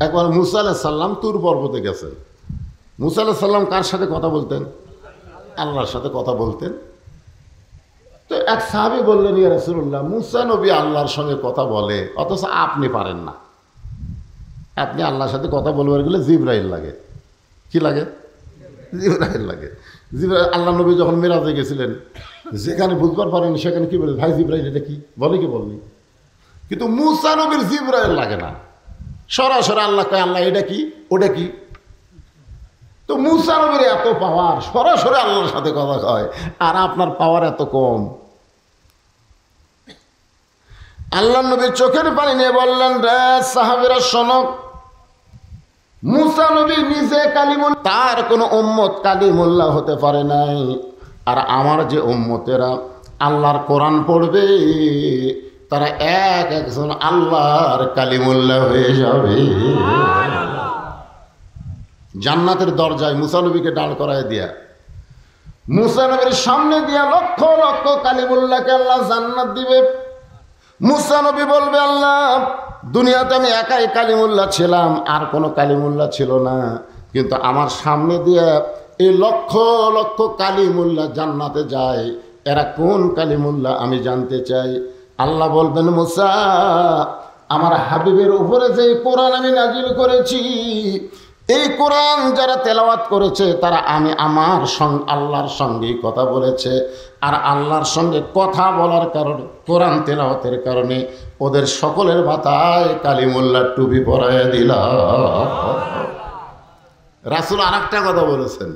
একবার মুসা আলাইহিস সালাম তুর পর্বতে গেছেন। মুসা আলাইহিস সালাম কার সাথে কথা বলতেন? আল্লাহর সাথে কথা বলতেন। তো এক সাহাবী বললেন, ইয়া রাসূলুল্লাহ, মুসা নবী আল্লাহর সঙ্গে কথা বলে, অথচ আপনি পারেন না। আপনি আল্লাহর সাথে কথা বলবার গেলে জিবরাইল লাগে। কি লাগে? জিবরাইল লাগে। জিবরাইল, আল্লাহ নবী যখন মেরাজে গেছিলেন, যেখানে বুঝবার পারেন সেখানে কি বলে, ভাই জিবরাইল এটা কি বলে, কি বলনি। কিন্তু মুসা নবীর জিবরাইল লাগে না, সরাসরি আল্লাহ কয়, আল্লাহ এটা কি, ওটা কি। তো মুসা নবীর এত পাওয়ার, সরাসরি আল্লাহর সাথে কথা কয়, আর আপনার পাওয়ার এত কম। আল্লাহ নবীর চোখের পানি নিয়ে বললেন, রে সাহাবীরা শোনো, মুসা নবী নিজে কালিমুল্লাহ, তার কোনো উম্মত কালিমুল্লাহ হতে পারে নাই। আর আমার যে উম্মতেরা আল্লাহর কোরআন পড়বে, তারা এক একজন আল্লাহর কালিমুল্লাহ হয়ে যাবে। জান্নাতের দরজায় মুসা নবীকে দাঁড় করায় দিয়া, মুসা নবীর সামনে দিয়া লক্ষ লক্ষ কালিমুল্লাহকে আল্লাহ জান্নাত দিবে। মুসা নবী বলবে, আল্লাহ, দুনিয়াতে আমি একাই কালিমুল্লাহ ছিলাম, আর কোনো কালিমুল্লাহ ছিল না, কিন্তু আমার সামনে দিয়ে এই লক্ষ লক্ষ কালিমুল্লাহ জান্নাতে যায়, এরা কোন কালিমুল্লাহ আমি জানতে চাই। আল্লাহ বলবেন, মুসা, আমার হাবিবের উপরে যে কোরআন আমি নাজিল করেছি, এই কোরআন যারা তেলাওয়াত করেছে তারা আমার সঙ্গে আল্লাহর সঙ্গেই কথা বলেছে। আর আল্লাহর সঙ্গে কথা বলার কারণে, কোরআন তেলাওয়াতের কারণে ওদের সকলের মাথায় কালিমুল্লাহ টুপি পরাইয়া দিল। রাসূল আর একটা কথা বলেছেন,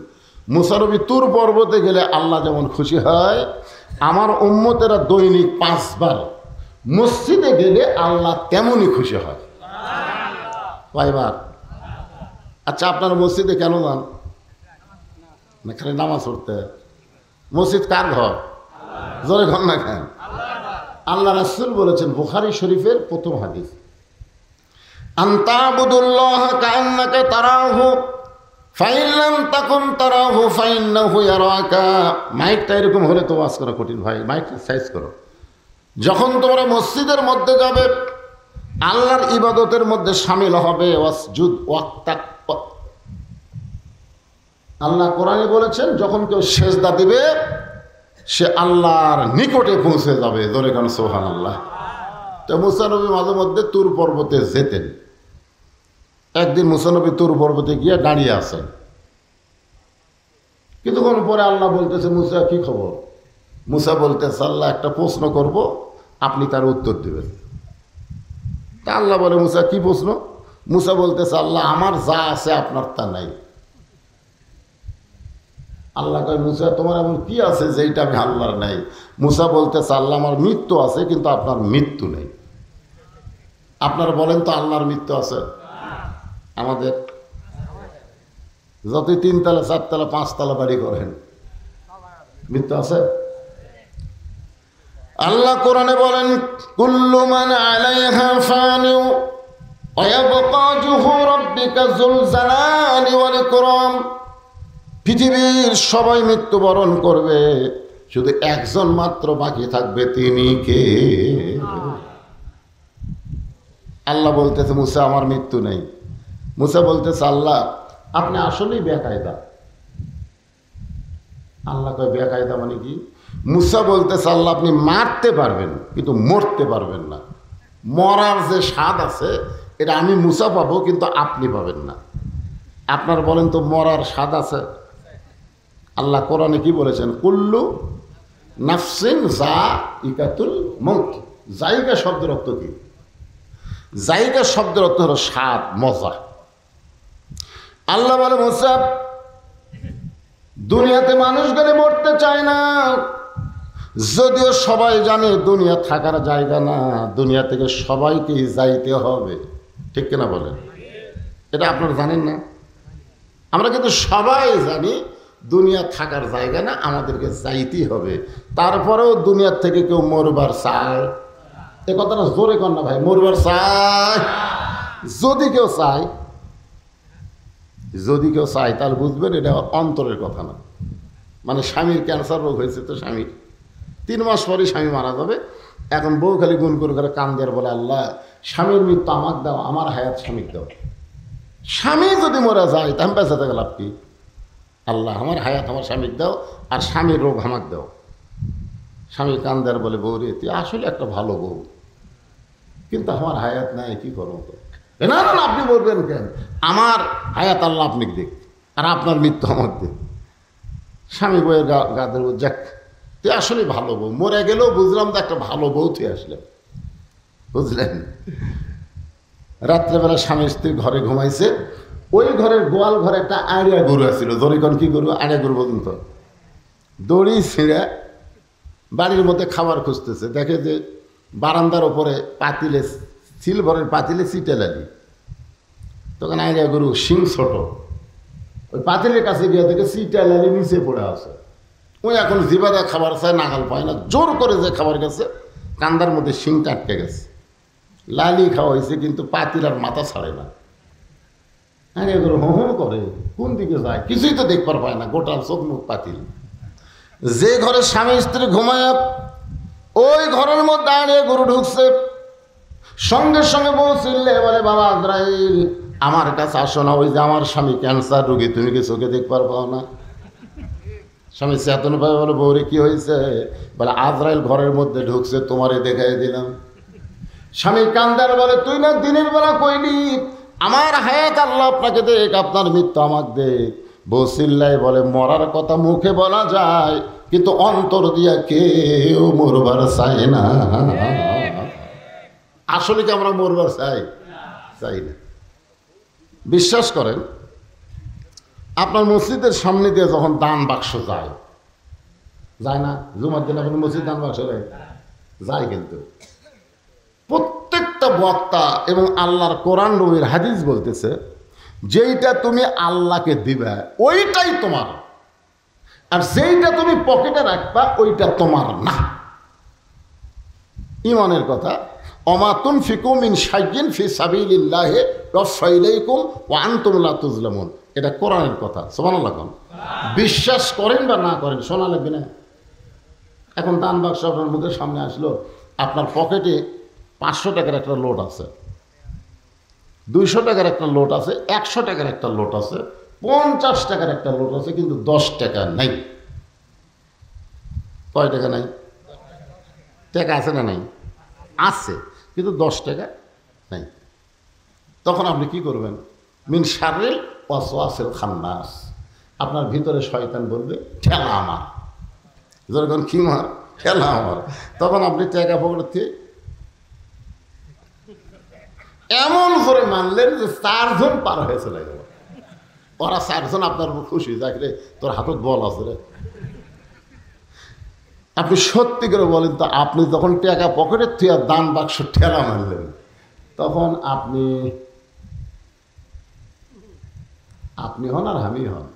মুসা নবী তুর পর্বতে গেলে আল্লাহ যেমন খুশি হয়, আমার উম্মতেরা দৈনিক 5 বার মসজিদে গেলে আল্লাহ তেমনই খুশি হয়। কয়বার? আচ্ছা, আপনারা মসজিদে কেন যান? না খালি নামাজ পড়তে? মসজিদ কার ঘর? জোরে ঘর না খান। আল্লাহ রাসূল বলেছেন, বুখারী শরীফের প্রথম হাদিস, আনতাবুদুল্লাহ কাআন্নাকা তারাহু ফাইন লাম তাকুন তারাহু ফাইন্নাহু ইয়ারাকা। মাইকটা এরকম হলে তো ওয়াজ করা কঠিন ভাই, মাইকটা সাইজ করো। যখন তোমরা মসজিদের মধ্যে যাবে, আল্লাহর ইবাদতের মধ্যে শামিল হবে, ওয়াসজুদ ওয়াক্তাক। আল্লাহ কোরআনে বলেছেন, যখন কেউ সেজদা দিবে সে আল্লাহর নিকটে পৌঁছে যাবে। ধরে কারণ সুবহানাল্লাহ। তো মুসা নবী মাঝে মধ্যে তুর পর্বতে যেতেন। একদিন মুসা নবী তুর পর্বতে গিয়ে দাঁড়িয়ে আছেন। কিছুক্ষণ পরে আল্লাহ বলতেছে, মুসা কি খবর? মুসা বলতেছে, আল্লাহ একটা প্রশ্ন করব, আপনি তার উত্তর দেবেন। তা আল্লাহ বলে, মুসা কি প্রশ্ন? মুসা বলতেছে, আল্লাহ, আমার যা আছে আপনার তা নাই। আল্লাহ কয়, মুসা, তোমার এমন কি আছে যেটা আমি আল্লাহর নাই? মুসা বলতেছে, আল্লাহ, আমার মৃত্যু আছে কিন্তু আপনার মৃত্যু নেই। আপনারা বলেন তো, আল্লাহর মৃত্যু আছে? আমাদের যতই 3 তলা 4 তলা 5 তলা বাড়ি করেন, মৃত্যু আছে? আল্লাহ কোরআনে বলেন, কুল্লু মান আলাইহা ফানি ওয়া ইয়াবকা ওয়াজহু রাব্বিকা যুল জালালি ওয়াল ইকরাম। পৃথিবীর সবাই মৃত্যুবরণ করবে, শুধু একজন মাত্র বাকি থাকবে, তিনি কে? আল্লাহ বলতেছে, মুসা, আমার মৃত্যু নেই। মুসা বলতেছে, আল্লাহ, আপনি আসলেই বেকায়দা। আল্লাহ কয়, বেকায়দা মানে কি? মুসা বলতেছে, আল্লাহ, আপনি মারতে পারবেন কিন্তু মরতে পারবেন না। মরার যে স্বাদ আছে এটা আমি মুসা পাবো, কিন্তু আপনি পাবেন না। আপনার বলেন তো, মরার স্বাদ আছে? আল্লাহ কোরআনে কি বলেছেন? কুল্লু নাফসিন যায়িকাতুল মউত। জায়গা শব্দের অর্থ কি? জায়গা শব্দের অর্থ হলো স্বাদ, মজা। আল্লাহ বলে, মুসা, দুনিয়াতে মানুষ গেলে মরতে চায় না, যদিও সবাই জানে দুনিয়া থাকার জায়গা না, দুনিয়া থেকে সবাইকেই যাইতে হবে। ঠিক কিনা বলেন? এটা আপনারা জানেন না? আমরা কিন্তু সবাই জানি দুনিয়া থাকার জায়গা না, আমাদেরকে যাইতেই হবে। তারপরেও দুনিয়ার থেকে কেউ মরবার চায়? এ কথাটা জোরে কর না ভাই, মরবার চায়? যদি কেউ চায়, তাহলে বুঝবেন এটা অন্তরের কথা না। মানে স্বামীর ক্যান্সার রোগ হয়েছে, তো স্বামীর 3 মাস পরে স্বামী মারা যাবে। এখন বউ খালি গুন করে কান দিয়ে বলে, আল্লাহ, স্বামীর মৃত্যু আমাকে দাও, আমার হায়াত স্বামীকে দাও। স্বামী যদি মরে যায় তা আমি বেঁচে থেকে লাভ কি? আল্লাহ আমার হায়াত আমার স্বামীকে দাও, আর স্বামীর রোগ আমাকে দাও। স্বামী কান্দার বলে, বউ রে তুই আসলে একটা ভালো বউ, কিন্তু আমার হায়াত নাই, কি করবো তো? না না না, আপনি বলবেন কেন? আমার হায়াত আল্লাহ আপনি দেখ, আর আপনার মৃত্যু আমাকে দেখ। স্বামী বউয়ের গাদের যাক, তুই আসলে ভালো বউ, মরে গেলেও বুঝলাম তো একটা ভালো বউ তুই আসলেন, বুঝলেন? রাত্রেবেলা স্বামী স্ত্রী ঘরে ঘুমাইছে, ওই ঘরের গোয়াল ঘরে একটা আড়িয়া গরু আসছিল। দড়িকন কি গরু? আড়িয়া গরু বলুন তো। দড়ি ছিঁড়ে বাড়ির মধ্যে খাবার খুঁজতেছে, দেখে যে বারান্দার ওপরে পাতিলে, সিলভারের পাতিলে সিটে লাগি। তখন আড়িয়া গরু শিং ছোট, ওই পাতিলের কাছে গিয়ে দেখে সিটে লাগি নিচে পড়ে আছে। ওই এখন জিবাদা খাবার চায়, নাগাল পায় না, জোর করে যে খাবার গেছে, কান্দার মধ্যে শিংটা আটকে গেছে। লালি খাওয়া হয়েছে, কিন্তু পাতিল আর মাথা ছাড়ে না। আড়িয়া গরু হন করে, কোন দিকে যায় কিছুই তো দেখবার পায় না, গোটাল চোখ মুখ পাতিল। যে ঘরে স্বামী স্ত্রী ঘুমায় ওই ঘরের মধ্যে আড়িয়া গরু ঢুকছে। সঙ্গে সঙ্গে বউ চিল্লে বলে, বাবা আজরাইল আমার কাছে আসো না, ওই যে আমার স্বামী ক্যান্সার রোগী, তুমি কি চোখে দেখবার পাও না? স্বামী চেতন পায়, বলে বউরে কি হয়েছে? বলে আজরাইল ঘরের মধ্যে ঢুকছে, তোমারে দেখাই দিলাম। স্বামী কান্দার বলে, তুই না দিনের বেলা কইলি আমার হায়াত আল্লাহ আপনাকে দেখ, আপনার মৃত্যু আমাকে দেখ। বউ চিল্লাই বলে, মরার কথা মুখে বলা যায়, কিন্তু অন্তর দিয়া কেউ মরবার চায় না। আসলে কি আমরা মরবার চাই? চাই না। বিশ্বাস করেন, আপনার মসজিদের সামনে দিয়ে যখন দান বাক্স যায়, যায় না? জুমার দিন আপনার মসজিদ দান বাক্স যায়, কিন্তু প্রত্যেকটা বক্তা এবং আল্লাহর কোরআন নবীর হাদিস বলতেছে, যেইটা তুমি আল্লাহকে দিবা ওইটাই তোমার, আর যেইটা তুমি পকেটে রাখবা ওইটা তোমার না। ইমানের কথা, অমা তুনফিকু মিন শাইইন ফি সাবিলিল্লাহি ইউওয়াফা ইলাইকুম ওয়া আনতুম লা তুজলামুন। এটা কোরআনের কথা। সুবহানাল্লাহ। বিশ্বাস করেন বা না করেন, শোনা লাগবে না। এখন দান বাক্স আপনার মুখের সামনে আসলো, আপনার পকেটে 500 টাকার একটা লোট আছে, 200 টাকার একটা লোট আছে, 100 টাকার একটা লোট আছে, 50 টাকার একটা লোট আছে, কিন্তু 10 টাকা নাই। কয় টাকা নাই? টাকা আছে না নাই? আছে, কিন্তু 10 টাকা নাই। তখন আপনি কি করবেন? মিন শাররিল ওয়াসওয়াসিল খান্নাস, আপনার ভিতরে শয়তান বলবে, ঠেলা আমার। যখন কি মার? ঠেলা আমার। তখন আপনি টাকা পকেটে এমন করে মানলেন যে 4 জন পার হয়ে চলে গেল। ওরা 4 জন আপনার খুশি, যাকে তোর হাতত বল আছে রে। আপনি সত্যি করে বলেন তো, আপনি যখন টাকা পকেটের থেকে দান বাক্স ঠেলা মারলেন, তখন আপনি হন আর আমি হন,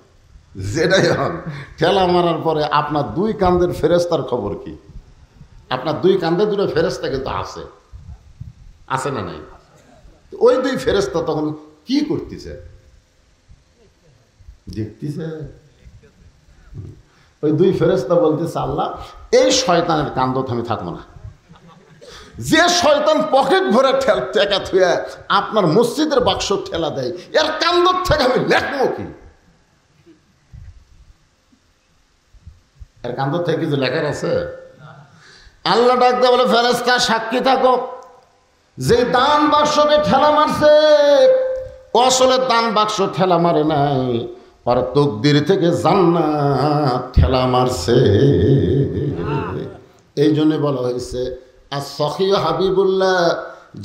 যেটাই হন, ঠেলা মারার পরে আপনার 2 কাঁধের ফেরেস্তার খবর কি? আপনার 2 কাঁধে 2 ফেরেস্তা কিন্তু আছে, আছে না নাই? ওই 2 ফেরেস্তা তখন কি করতেছে? দেখতেছে। ওই 2 ফেরেস্তা বলতেছে, আল্লাহ এই শয়তানের কান্দত আমি থাকবো না। যে শয়তান পকেট ভরে টাকা থুয়ে আপনার মসজিদের বাক্স ঠেলা দেয়, এর কান্দত থেকে আমি লেখবো কি? এর কান্দত থেকে কিছু লেখার আছে? আল্লাহ ডাকতে বলে, ফেরেস্তা সাক্ষী থাকো, যে দান বাক্সকে ঠেলা মারছে ও আসলে দান বাক্স ঠেলা মারে নাই, আর তকদির থেকে জান্নাত ঠেলা মারছে। এই জন্য বলা হয়েছে as-সাখী হাবিবুল্লাহ,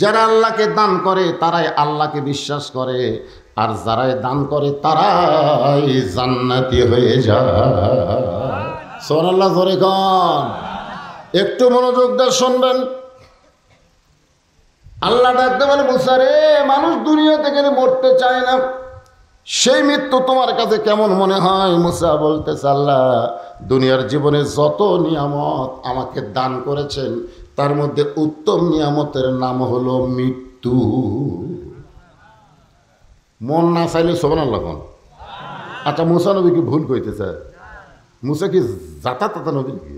যারা আল্লাহকে দান করে তারাই আল্লাহকে বিশ্বাস করে, আর যারাই দান করে তারাই জান্নাতি হয়ে যায়। সুবহানাল্লাহ, জোরে কোন। একটু মনোযোগ দিয়ে শুনবেন। আল্লাহ ডাকতে বলে, মুসা রে, মানুষ দুনিয়াতে গেলে মরতে চায় না, সেই মৃত্যু তোমার কাছে কেমন মনে হয়? মুসা বলতেছে, আল্লাহ দুনিয়ার জীবনে যত নিয়ামত আমাকে দান করেছেন, তার মধ্যে উত্তম নিয়ামতের নাম হলো মৃত্যু। মন না চাইলে সুবহানাল্লাহ কোন। আচ্ছা, মুসা নবী কি ভুল কইতেছে? মুসা কি জাতা তাতা নবী কি?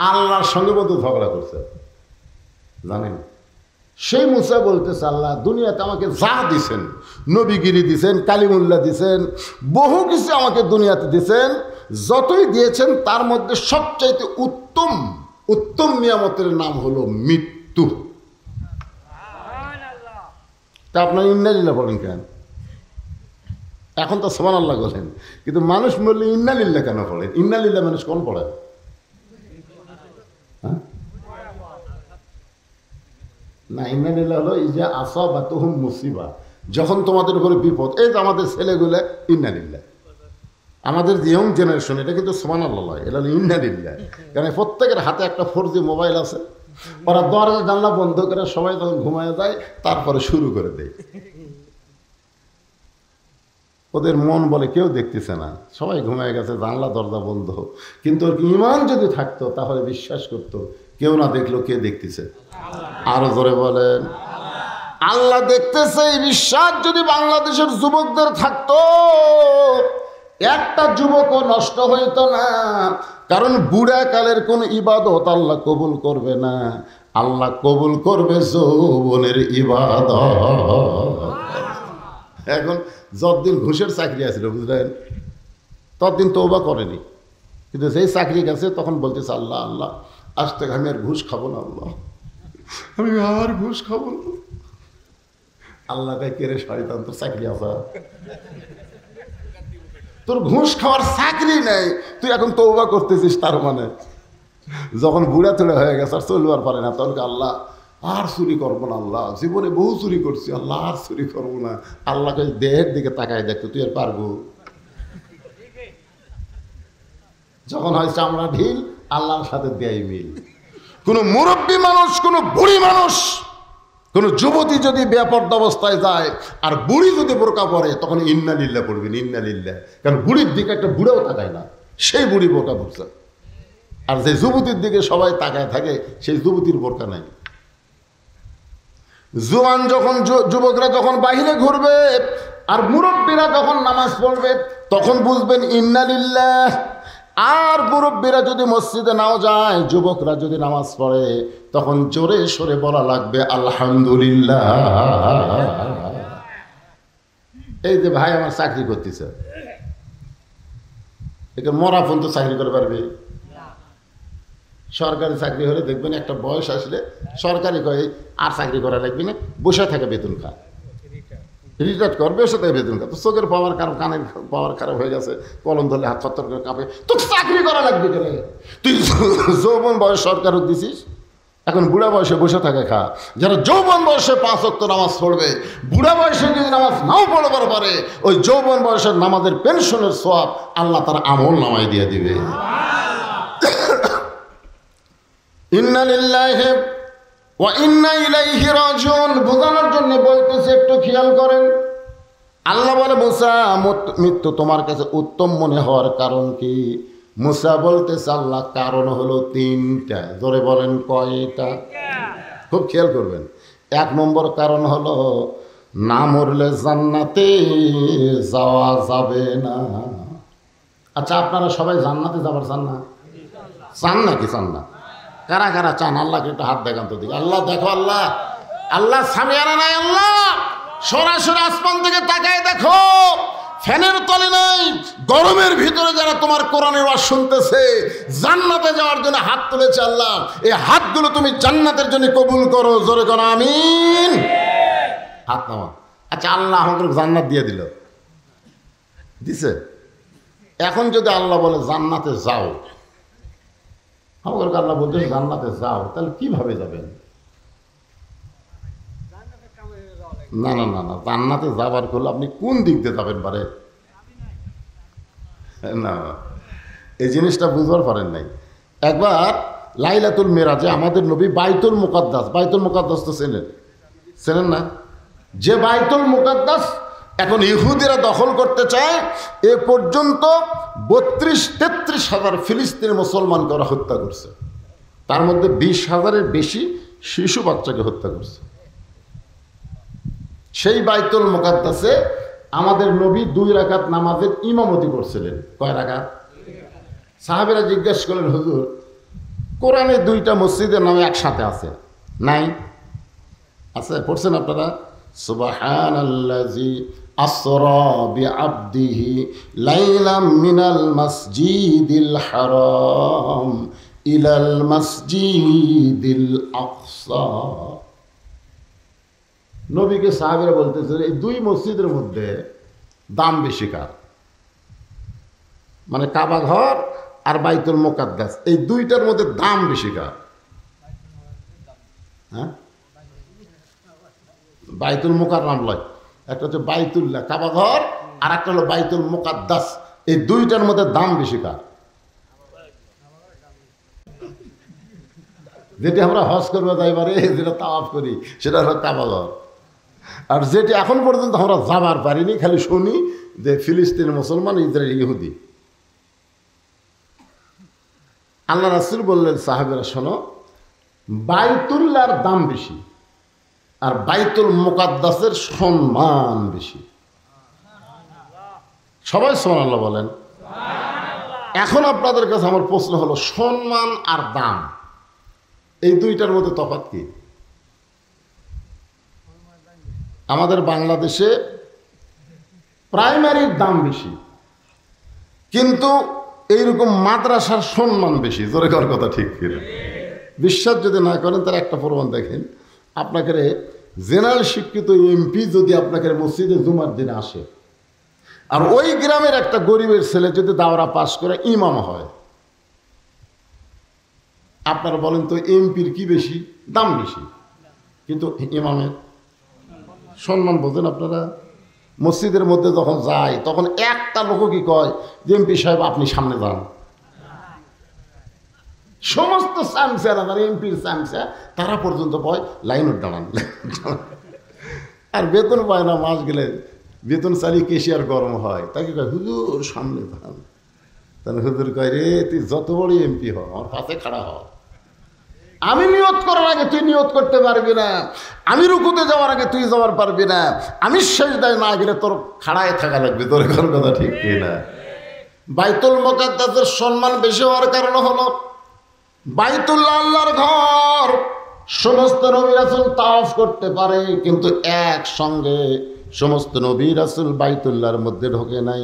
আল্লাহর সঙ্গে মতো ঝগড়া করছে, জানেন? সেই মুসা বলতেছে আল্লাহ দুনিয়াতে আমাকে যা দিছেন, নবীগিরি দিছেন, কালিমুল্লাহ দিছেন, বহু কিছু আমাকে দুনিয়াতে দিছেন, যতই দিয়েছেন তার মধ্যে সবচাইতে উত্তম নিয়ামতের নাম হলো মৃত্যু। তা আপনার ইন্নালিল্লাহ পড়েন কেন? এখন তো সুবহানাল্লাহ বলেন, কিন্তু মানুষ বললে ইন্নালিল্লাহ কেন পড়েন? ইন্নালিল্লাহ মানুষ কোন পড়ে? হ্যাঁ না, ইন্নালিল্লাহ হলো এই যে আসাবাতুহুম মুসিবা, যখন তোমাদের উপরে বিপদ। এই যে আমাদের ছেলেগুলো ইন্নালিল্লাহ, আমাদের ইয়ং জেনারেশন, এটা কিন্তু সুবহানাল্লাহ নয়, এটা হলো ইন্নালিল্লাহ। কারণ প্রত্যেকের হাতে একটা 4G মোবাইল আছে, ওরা দরজা জানলা বন্ধ করে সবাই যখন ঘুমায় যায় তারপরে শুরু করে দেয়। ওদের মন বলে কেউ দেখতেছে না, সবাই ঘুমায় গেছে, জানলা দরজা বন্ধ। কিন্তু ওর ইমান যদি থাকতো তাহলে বিশ্বাস করতো কেউ না দেখলো কে দেখতেছে। আরো জোরে বলেন আল্লাহ দেখতেছে। এই বিশ্বাস যদি বাংলাদেশের যুবকদের থাকতো, একটা যুবকও নষ্ট হইত না। কারণ বুড়া কালের কোন ইবাদত আল্লাহ কবুল করবে না, আল্লাহ কবুল করবে যৌবনের ইবাদত। এখন যতদিন ঘুষের চাকরি আছিল বুঝলেন, ততদিন তওবা করেনি, কিন্তু যেই চাকরি গেছে তখন বলতেছে আল্লাহ আল্লাহ আজ থেকে আমি আর ঘুষ খাবো না, আল্লাহ আমি আর ঘুষ খাবো না। আল্লাহ তাই কেড়ে শয়তান, তোর চাকরি আছে, তোর ঘুষ খাওয়ার চাকরি নেই, তুই এখন তওবা করতেছিস। তার মানে যখন বুড়া তুড়ে হয়ে গেছে আর চলবার পারে না, তখন আল্লাহ আর চুরি করবো না, আল্লাহ জীবনে বহু চুরি করছি, আল্লাহ আর চুরি করবো না। আল্লাহকে দেহের দিকে তাকায় দেখতো, তুই আর পারবো? যখন হয় চামড়া ঢিল, আল্লাহর সাথে দেয় মিল। কোনো মুরব্বী মানুষ, কোনো বুড়ি মানুষ, কোনো যুবতী যদি বেপরদা অবস্থায় যায় আর বুড়ি যদি বোরকা পরে, তখন ইন্নালিল্লাহ পড়বেন, ইন্নালিল্লাহ। কারণ বুড়ির দিকে একটা বুড়াও তাকায় না, সেই বুড়ি বোরকা পড়ছে। আর যে যুবতীর দিকে সবাই তাকায় থাকে, সেই যুবতীর বোরকা নাই। জোয়ান যখন যুবকরা যখন বাহিরে ঘুরবে আর মুরব্বীরা যখন নামাজ পড়বে, তখন বুঝবেন ইন্নালিল্লাহ। আর মুরব্বীরা যদি মসজিদে নাও যায়, যুবকরা যদি নামাজ পড়ে, তখন জোরে সরে বলা লাগবে আলহামদুলিল্লাহ। এই যে ভাই আমার চাকরি করতেছে, একে মরা ফোন তো চাকরি করে পারবে? সরকারি চাকরি হলে দেখবেন একটা বয়স আসলে সরকারি কয়ে আর চাকরি করা লাগবে না, বসে থাকে বেতন খা, রিটায়ার করবে, বসে থাকে বেতন খা। তো চোখের পাওয়ার কারণ, কানের পাওয়ার খারাপ হয়ে গেছে, কলম ধরলে হাত ছত্তর করে কাঁপে, তো চাকরি করা লাগবে কেন? তুই যৌবন বয়স সরকারও দিছিস, এখন বুড়া বয়সে বসে থাকে খা। যারা যৌবন বয়সে 5 ওয়াক্ত নামাজ পড়বে, বুড়া বয়সে যদি নামাজ নাও পড়বার পারে, ওই যৌবন বয়সের নামাজের পেনশনের সওয়াব আল্লাহ তার আমল নামায় দিয়ে দিবে। ইন্না লিল্লাহি ওয়া ইন্না ইলাইহি রাজিউন বোঝানোর জন্য বলতেছে, একটু খেয়াল করেন। আল্লাহ বলে মুসা, মৃত্যু তোমার কাছে উত্তম মনে হওয়ার কারণ কি? মুসা বলতেছে আল্লাহ কারণ হলো 3টা। জোরে বলেন কয়টা? খুব খেয়াল করবেন। 1 নম্বর কারণ হলো না মরলে জান্নাতে যাওয়া যাবে না। আচ্ছা আপনারা সবাই জান্নাতে যাবার চান না? চান নাকি চান না? কারা কারা চান? আল্লাহকে একটু হাত দেখান তো দিকে। আল্লাহ দেখো, আল্লাহ আল্লাহ সামিয়ানা নাই, আল্লাহ সরাসরি আসমান থেকে তাকায় দেখো, ফ্যানের তলে নাই, গরমের ভিতরে যারা তোমার কোরআনের ওয়াজ শুনতেছে, জান্নাতে যাওয়ার জন্য হাত তুলেছে, আল্লাহ এই হাতগুলো তুমি জান্নাতের জন্য কবুল করো। জোরে করো আমিন। হাত নামা। আচ্ছা আল্লাহ আমাদের জান্নাত দিয়ে দিল, দিছে। এখন যদি আল্লাহ বলে জান্নাতে যাও, আমাদের আল্লাহ বলতে জান্নাতে যাও, তাহলে কিভাবে যাবেন? না না না না, জান্নাতে যাবার করলে আপনি কোন দিক দিয়ে যাবেন পারে? না, এই জিনিসটা বুঝবার পারেন নাই। একবার লাইলাতুল মেরাজে আমাদের নবী বাইতুল মুকাদ্দাস, বাইতুল মুকাদ্দাস তো চেনেন না? যে বাইতুল মুকাদ্দাস এখন ইহুদিরা দখল করতে চায়, এ পর্যন্ত 32-33 হাজার ফিলিস্তিনি মুসলমানকে ওরা হত্যা করছে, তার মধ্যে 20 হাজারের বেশি শিশু বাচ্চাকে হত্যা করছে। সেই বাইতুল মুকাদ্দাসে আমাদের নবী 2 রাকাত নামাজের ইমামতি করছিলেন। কয় রাকাত? সাহাবীরা জিজ্ঞেস করলেন, হুজুর কোরআনে 2টা মসজিদের নামে একসাথে আছে নাই? আছে, পড়ছেন আপনারা? সুবহানাল্লাযী আসরা বিআবদিহি লাইলাম মিনাল মাসজিদিল হারাম ইলাল মাসজিদিল আকসা। নবীকে সাহাবীরা বলতেছে এই দুই মসজিদের মধ্যে দাম বেশি কার? মানে কাবা ঘর আর বাইতুল মুকাদ্দাস, এই দুইটার মধ্যে দাম বেশি কার? হ্যাঁ, বাইতুল মুকাররম লয়, একটা হচ্ছে বাইতুল্লাহ কাবা ঘর, আর একটা হলো বাইতুল মুকাদ্দাস। এই দুইটার মধ্যে দাম বেশি কার? যেটি আমরা হজ করবো যাইবারে, যেটা তাওয়াফ করি সেটা হলো কাবা ঘর। আর যেটি এখন পর্যন্ত আমরা যাবার পারিনি, খালি শুনি যে ফিলিস্তিন মুসলমান, ইসরায়েল ইহুদি। আল্লাহ রাসূল বললেন সাহাবীরা শোনো, বাইতুল্লাহর দাম বেশি আর বাইতুল মুকাদ্দাসের সম্মান বেশি। সবাই সুবহানাল্লাহ বলেন। এখন আপনাদের কাছে আমার প্রশ্ন হলো, সম্মান আর দাম এই দুইটার মধ্যে তফাৎ কি? আমাদের বাংলাদেশে প্রাইমারির দাম বেশি, কিন্তু এইরকম মাদ্রাসার সম্মান বেশি। জোরে কর কথা ঠিক কিনা? বিশ্বাস যদি না করেন তার একটা প্রমাণ দেখেন। আপনাকে জেনারেল শিক্ষিত এমপি যদি আপনাকে মসজিদে জুমার দিনে আসে, আর ওই গ্রামের একটা গরিবের ছেলে যদি দাওরা পাস করে ইমাম হয়, আপনারা বলেন তো এমপির কি বেশি? দাম বেশি, কিন্তু ইমামের সম্মান বোঝেন আপনারা? মসজিদের মধ্যে যখন যায় তখন একটা লোক কি কয় যে এমপি সাহেব আপনি সামনে যান। সমস্ত সামসেরা যারা এমপির সামসা তারা পর্যন্ত কয় লাইনের দাঁড়ান। আর বেতন পায় না, মাস গেলে বেতন চালিয়ে কেশিয়ার গরম হয়, তাকে কয় হুজুর সামনে যান। তাহলে হুজুর কয় রে তুই যত বড় এমপি হ, আমার পাশে খাড়া হ। আমি নিয়ত করার আগে তুই নিয়ত করতে পারবি না, আমি রুকুতে যাওয়ার আগে তুই যাওয়ার পারবি না, আমি সেজদায় না গেলে তোর খাড়ায় থাকা লাগবে। তোর কোন কথা ঠিক কি না? বাইতুল মুকাদ্দাসের সম্মান বেশি হওয়ার কারণ হলো বাইতুল্লাহ আল্লাহর ঘর। সমস্ত নবী রাসূল তাওয়াফ করতে পারে, কিন্তু একসঙ্গে সমস্ত নবী রাসূল বাইতুল্লাহর মধ্যে ঢোকে নাই।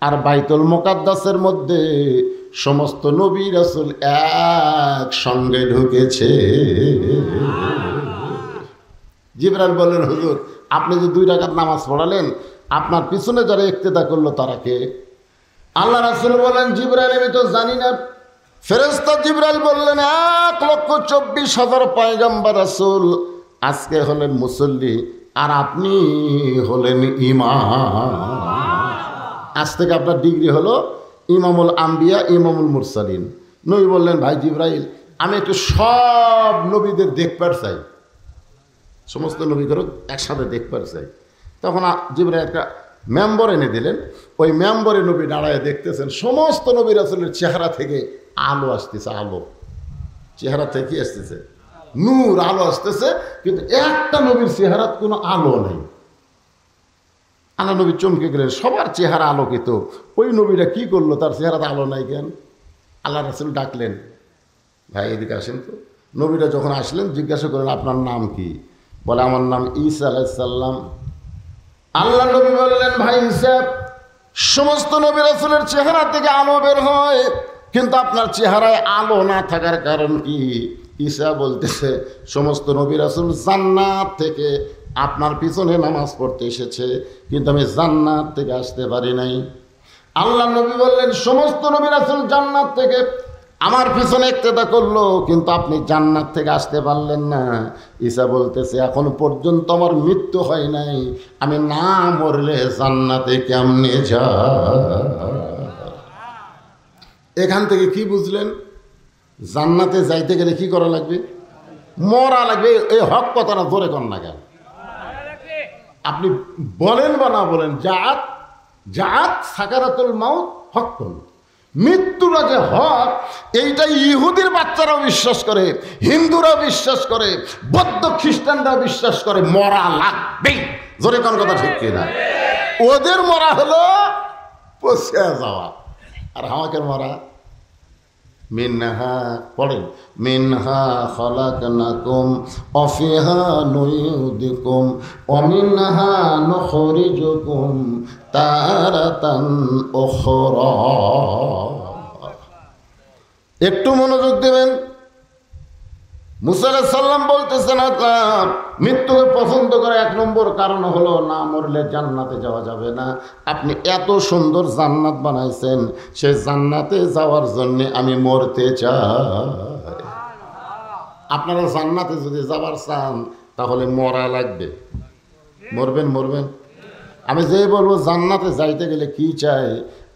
আর বাইতুল মুকাদ্দাসের মধ্যে সমস্ত নবী রাসূল একসঙ্গে ঢুকেছে। জিবরাইল বললেন হুজুর আপনি যে 2 রাকাত নামাজ পড়ালেন, আপনার পিছনে যারা ইক্তেদা করলো তারা কে? আল্লাহ রাসূল বলেন জিবরাইল আমি তো জানি না। ফেরেশতা জিবরাইল বললেন 1,24,000 পয়গম্বর রাসূল আজকে হলেন মুসল্লি, আর আপনি হলেন ইমাম। আজ থেকে আপনার ডিগ্রি হলো ইমামুল আম্বিয়া, ইমামুল মুরসালিন। নবী বললেন ভাই জিবরাইল আমি একটু সব নবীদের দেখবার চাই, সমস্ত নবীদেরও একসাথে দেখবার চাই। তখন জিবরাইল একটা মেম্বর এনে দিলেন। ওই মেম্বরে নবী দাঁড়ায় দেখতেছেন সমস্ত নবী রাসূলের চেহারা থেকে আলো আসতেছে। আলো চেহারা থেকে আসতেছে, নূর আলো আসতেছে, কিন্তু একটা নবীর চেহারার কোনো আলো নেই। আল্লাহ নবী চমকে গেলেন, সবার চেহারা আলোকিত, ওই নবীরা কি করলো তার চেহারাতে আলো নাই কেন? আল্লাহ রাসূল ডাকলেন ভাই এদিকে আসেন তো। নবীরা যখন আসলেন জিজ্ঞাসা করলেন আপনার নাম কি? বলে আমার নাম ঈসা আলাইহিস সালাম। আল্লাহ নবী বললেন ভাই ঈসা সমস্ত নবী রাসূলের চেহারা থেকে আলো বের হয়, কিন্তু আপনার চেহারায় আলো না থাকার কারণ কি? ঈসা বলতেছে সমস্ত নবী রাসূল জান্নাত থেকে আপনার পিছনে নামাজ পড়তে এসেছে, কিন্তু আমি জান্নাত থেকে আসতে পারি নাই। আল্লাহ নবী বললেন সমস্ত নবী রাসূল জান্নাত থেকে আমার পিছনে ইক্তেদা করলো, কিন্তু আপনি জান্নাত থেকে আসতে পারলেন না। ঈসা বলতেছে এখন পর্যন্ত আমার মৃত্যু হয় নাই, আমি না মরলে জান্নাতে কেমনে যা। এখান থেকে কি বুঝলেন? জান্নাতে যাইতে গেলে কি করা লাগবে? মরা লাগবে। এই হক কথাটা জোরে কর না কেন? আপনি বলেন বা না বলেন, জাত জাত সাকারাতুল মাউত হক্কুন, মৃত্যুরা যে হক এইটা ইহুদির বাচ্চারাও বিশ্বাস করে, হিন্দুরা বিশ্বাস করে, বৌদ্ধ খ্রিস্টানরা বিশ্বাস করে, মরা লাগবেই। জোরে কোন কথা ঠিক কিনা? ওদের মরা হলো পচে যাওয়া, আর আমাকে মরা মিনহা পড়েন, মিনহা খলাকনাকুম ওয়া ফিহা নুইয়িদুকুম ওয়া মিনহা নুখরিজুকুম তারাতান উখরা। একটু মনোযোগ দেবেন। মুসা আলাইহিস সালাম বলতেছেন, মৃত্যুকে পছন্দ করে এক নম্বর কারণ হলো না মরলে জান্নাতে যাওয়া যাবে না। আপনি এত সুন্দর জান্নাত বানাইছেন, সেই জান্নাতে যাওয়ার জন্য আমি মরতে চাই। আপনারা জান্নাতে যদি যাবার চান তাহলে মরা লাগবে। মরবেন মরবেন। আমি যে বলবো জান্নাতে যাইতে গেলে কি চাই,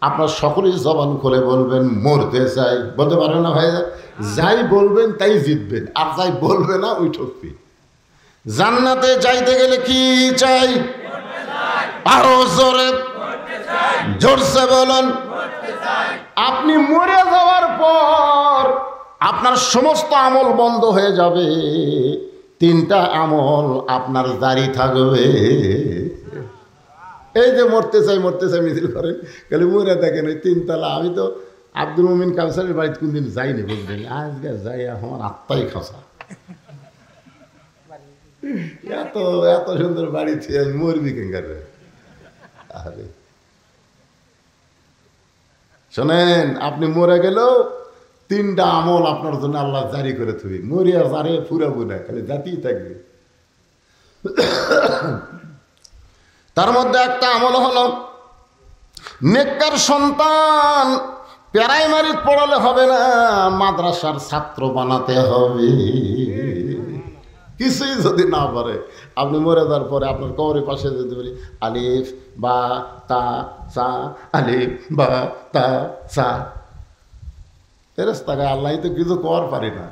আপনার সকলেই জবান খুলে বলবেন মরতে চাই। বলতে পারবেন না ভাই? যাই বলবেন তাই জিতবেন, আর যাই বলবে না ওই ঠকবে। জান্নাতে যাইতে গেলে কি চাই? আরো জোরে জোরসে বলুন। আপনি মরে যাওয়ার পর আপনার সমস্ত আমল বন্ধ হয়ে যাবে, তিনটা আমল আপনার জারি থাকবে। এই যে মরতে চাই মিছিল করেন, খালি মরে দেখেন ওই তিনতলা। আমি তো আব্দুল মুমিন কাউসারের বাড়িতে কোনদিন যাইনি, বুঝলেন? আজকে যাই আমার আত্মাই খাসা। এত এত সুন্দর বাড়ি ছিল, মরবি কেঙ্গারে। আরে শোনেন, আপনি মরে গেলেও তিনটা আমল আপনার জন্য আল্লাহ জারি করে থবি। মরিয়া জারে ফুরাবো না, খালি জাতিই থাকবে। তার মধ্যে একটা আমল হলো নেককার সন্তান। প্রাইমারি পড়ালে হবে না, মাদ্রাসার ছাত্র বানাতে হবে। কিছুই যদি না পারে, আপনি মরে যাওয়ার পরে আপনার কবরের পাশে যদি বলি আলিফ বা তা সা, আলিফ বা তা সা, ফেরেশতা গায়ে আল্লাহ তো কিছু করার পারি না।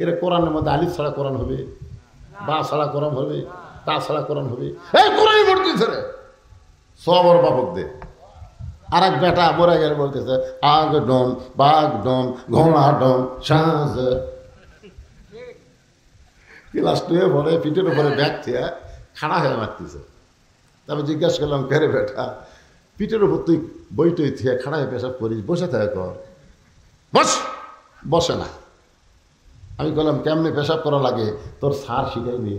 এরা কোরআনের মধ্যে আলিফ ছাড়া কোরআন হবে, বা ছাড়া কোরআন হবে, তা ছাড়া কোরআন হবে। এই কোরআনই পড়তেছে রে সবর বাবক দে। আর এক বেটা মরে গেলে বলতেছে আগ ডম বাঘ ডম ঘোড়া ডম সাজ। ক্লাস টুয়ে পরে পিঠের উপরে ব্যাগ থিয়া খাড়া হয়ে মারতেছে। তারপর জিজ্ঞাসা করলাম, কেরে বেটা পিঠের উপর তুই বইটই থিয়া খাড়া হয়ে পেশাব করিস, বসে থাকে কর। বস, বসে না। আমি বললাম কেমনে পেশাব করা লাগে তোর স্যার শিখাইনি?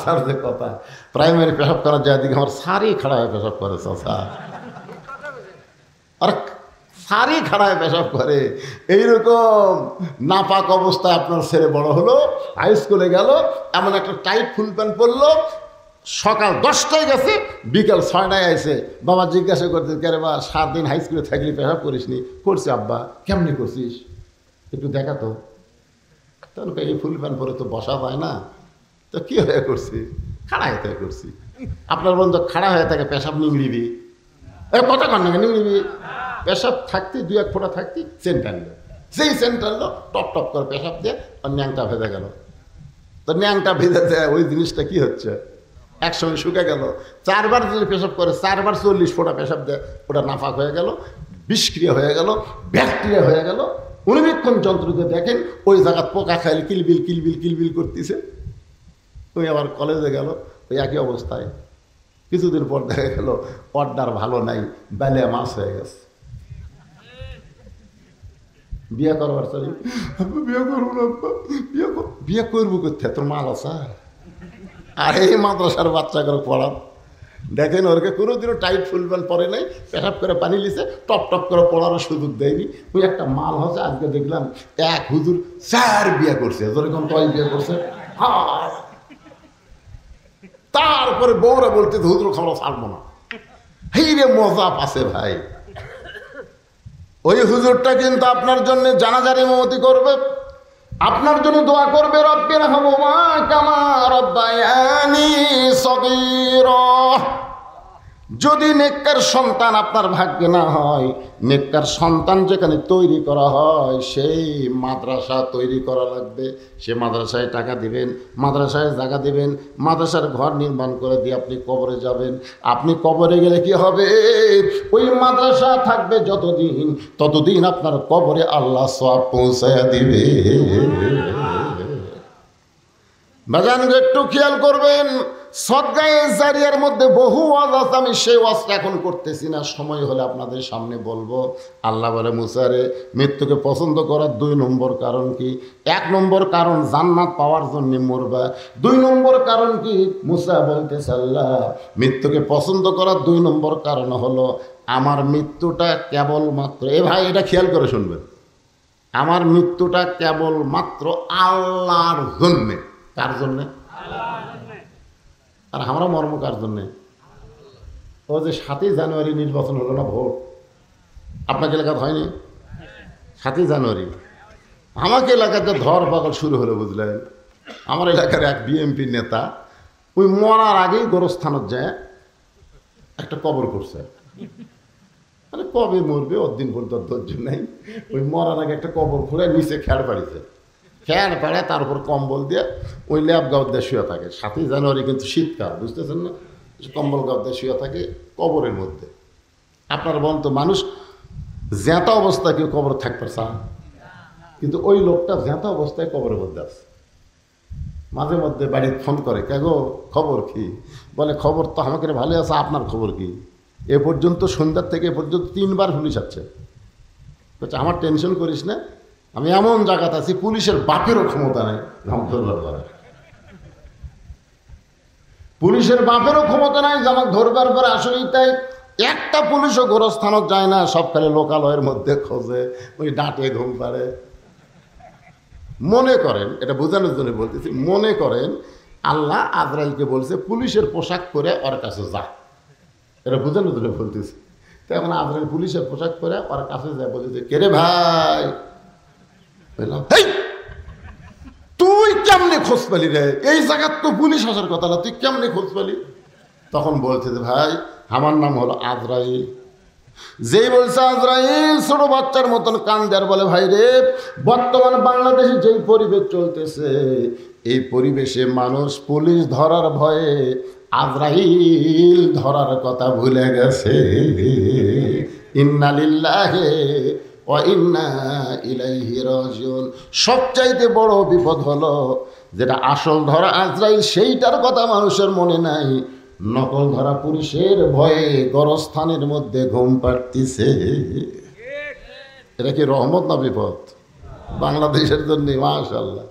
স্যার যে কথা, প্রাইমারি পেশাব করার যায় দিকে আমার স্যারই খাড়া হয়ে পেশাব করে। স্যার আর স্যারই খাড়া হয়ে পেশাব করে। এইরকম নাপাক অবস্থায় আপনার ছেলে বড় হলো, হাই স্কুলে গেল, এমন একটা টাইট ফুল প্যান্ট পরলো, সকাল 10টায় গেছে, বিকাল 6টায় আইসে। বাবা জিজ্ঞাসা করতে, কেরে বা 7 দিন হাই স্কুলে থাকলে পেশাব করিস নি? করছি আব্বা। কেমনি করছিস একটু দেখা তো। তখন এই ফুল প্যান্ট পরে তো বসা যায় না, তো কী হয়ে করছি? খাড়া হয়ে থাকে করছি। আপনার বন্ধু খাড়া হয়ে থাকে পেশাব নিংড়িবি, কথা কর নাকি নিংড়িবি? পেশাব থাকতে 2-1 ফোঁটা থাকতে সেন্ট আনলো, যেই সেন্ট আনলো টপ টপ করে পেশাব দিয়ে আর ন্যাংটা ভেজে গেল। তো ন্যাংটা ভেজে দেয় ওই জিনিসটা কি হচ্ছে, একসঙ্গে শুকে গেল। 4 বার যদি পেশাব করে, 4 বার 40 ফোঁটা পেশাব দেয়, ওটা নাফাক হয়ে গেল, বিষক্রিয়া হয়ে গেল, ব্যাকটেরিয়া হয়ে গেল। অনুবীক্ষণ যন্ত্রকে দেখেন ওই জায়গা পোকা খাইলে কিলবিল কিলবিল কিলবিল করতেছে। ওই আবার কলেজে গেল, ওই একই অবস্থায়। কিছুদিন পর দেখা গেল অর্ডার ভালো নাই, বেলে মাছ হয়ে গেছে। বিয়ে করবার চলি, বিয়ে করবো না, বিয়ে করবো করতে তোর মাল আছে। আর এই মাদ্রাসার বাচ্চা করে পড়ান, দেখেন ওরকে কোনোদিনও টাইট ফুল প্যান্ট পরে নাই, পেশাব করে পানি লিছে, টপ টপ করে পড়ারও সুযোগ দেয়নি। ওই একটা মাল হচ্ছে। আজকে দেখলাম এক হুজুর 4 বিয়ে করছে। যেরকম কয় বিয়ে করছে, তারপরে বউরা বলতে হুজুর খাওয়া ছাড়বো না। এই রে মজা পাচ্ছে ভাই। ওই হুজুরটা কিন্তু আপনার জন্য জানাজার ইমামতি করবে, আপনার জন্য দোয়া করবে, রব্বির হামহুমা কামা রাব্বায়ানি সগীরা। যদি নেককার সন্তান আপনার ভাগ্যে না হয়, নেককার সন্তান যেখানে তৈরি করা হয় সেই মাদ্রাসা তৈরি করা লাগবে। সে মাদ্রাসায় টাকা দিবেন, মাদ্রাসায় জায়গা দিবেন, মাদ্রাসার ঘর নির্মাণ করে দিয়ে আপনি কবরে যাবেন। আপনি কবরে গেলে কি হবে, ওই মাদ্রাসা থাকবে যতদিন, ততদিন আপনার কবরে আল্লাহ সওয়াব পৌঁছায়া দিবে। বাজান একটু খেয়াল করবেন, সদকায়ে জারিয়ার মধ্যে বহু ওয়াজ আছে, আমি সেই ওয়াজটা এখন করতেছি না, সময় হলে আপনাদের সামনে বলবো। আল্লাহ বলে মুসারে মৃত্যুকে পছন্দ করার 2 নম্বর কারণ কি? 1 নম্বর কারণ জান্নাত পাওয়ার জন্য মরবা। 2 নম্বর কারণ কি? মুসা বলতেছে আল্লাহ মৃত্যুকে পছন্দ করার 2 নম্বর কারণ হলো আমার মৃত্যুটা কেবলমাত্র, এ ভাই এটা খেয়াল করে শুনবেন, আমার মৃত্যুটা কেবলমাত্র আল্লাহর জন্যে। কার জন্যে? আর আমরা মর্ম কার জন্যে? ও যে 7ই জানুয়ারি নির্বাচন হলো না, ভোট আপনাকে এলাকাতে হয়নি? 7ই জানুয়ারি আমাকে এলাকাতে ধর পাগল শুরু হলো, বুঝলেন? আমার এলাকার এক বিএমপি নেতা ওই মরার আগেই গোরস্থানত যায় একটা কবর করছে। মানে কবে মরবে ওর দিন পর্যন্ত ধৈর্য নেই, ওই মরার আগে একটা কবর খুঁড়ে নিচে খেয়ার পাড়িছে, খেয়ার পাড়ে তার উপর কম্বল দিয়ে ওই ল্যাব গাঁও দিয়ে শুয়ে থাকে। 7ই জানুয়ারি কিন্তু শীতকাল, বুঝতেছেন না? কম্বল গাঁও দিয়ে শুয়ে থাকে কবরের মধ্যে। আপনার বলেন তো মানুষ জ্যাঁতা অবস্থায় কেউ কবর থাকতে চান? কিন্তু ওই লোকটা জ্যাঁতা অবস্থায় কবরের মধ্যে আছে। মাঝে মধ্যে বাড়িতে ফোন করে, কেগো খবর কি? বলে খবর তো আমাকে ভালো আছে, আপনার খবর কি? এ পর্যন্ত সন্ধ্যার থেকে এ পর্যন্ত 3 বার পুলিশ আসছে। বলছে আমার টেনশন করিস না, আমি এমন জায়গাতে আছি পুলিশের বাপেরও ক্ষমতা নেই ধরবার করার। পুলিশের বাপেরও ক্ষমতা নাই যে আমাকে ধরবার পরে। আসলেই তাই, একটা পুলিশও গোরস্থানত যায় না, সব খালি লোকালয়ের মধ্যে খোঁজে, ওই ডাঁটে ঘুম পাড়ে। মনে করেন, এটা বোঝানোর জন্য বলতেছি, মনে করেন আল্লাহ আজরাইলকে বলছে পুলিশের পোশাক পরে ওর কাছে যা, এটা বোঝানোর জন্য বলতেছি। তো এখন আজরাইল পুলিশের পোশাক পরে ওর কাছে যায়, বলতেছে কে রে ভাই? বললাম তুই কেমনে খোঁজ পেলি রে? এই জায়গার তো পুলিশ আসার কথা না, তুই কেমনে খোঁজ পেলি? তখন বলছে যে ভাই আমার নাম হলো আজরাইল। যেই বলছে আজরাইল, ছোট বাচ্চার মতন কান্দার বলে ভাই রে, বর্তমান বাংলাদেশে যেই পরিবেশ চলতেছে, এই পরিবেশে মানুষ পুলিশ ধরার ভয়ে আজরাইল ধরার কথা ভুলে গেছে। ইন্না লিল্লাহি ওয়া ইন্না ইলাইহি রাজিউন। সবচাইতে বড় বিপদ হলো যেটা আসল ধরা আজরাইল, সেইটার কথা মানুষের মনে নাই, নকল ধরা পুলিশের ভয়ে গরস্থানের মধ্যে ঘুম পাড়তিছে। এটা কি রহমত না বিপদ বাংলাদেশের জন্য? মাশাআল্লাহ।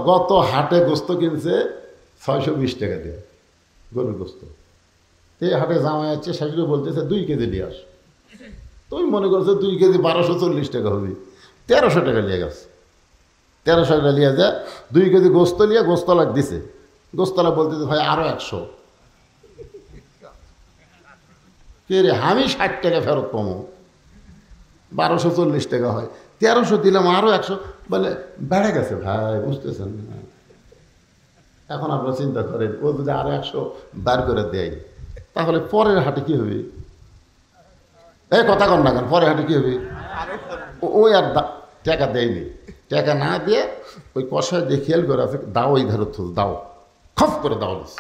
গত হাটে গোস্ত কিনছে 620 টাকা দিয়ে, গরুর গোস্ত। এই হাটে জামাই আছে, শাশুড়ি বলতেছে 2 কেজি নিয়ে আস। তুই মনে করছো 2 কেজি 1240 টাকা হবে, 1300 টাকা নিয়ে গেছে। 1300 টাকা নিয়ে যায় 2 কেজি গোস্ত নিয়ে গোস্তলাক দিছে। গোস্তলা বলতেছে ভাই আরো 100। কে রে, আমি 60 টাকা ফেরত পাবো, 1240 টাকা হয়, 1300 দিলাম আরো 100, বলে বেড়ে গেছে ভাই, বুঝতেছেন না? এখন আপনারা চিন্তা করেন, ও যদি আরো 100 বার করে দেয়, তাহলে পরের হাটে কি হবে? এই কথা কন না কেন, পরের হাটে কি হবে? ওই আর টাকা দেয়নি, টাকা না দিয়ে ওই কষায় দিয়ে খেয়াল করে আছে, দাও এই ধারে দাও, খপ করে দাও দিস,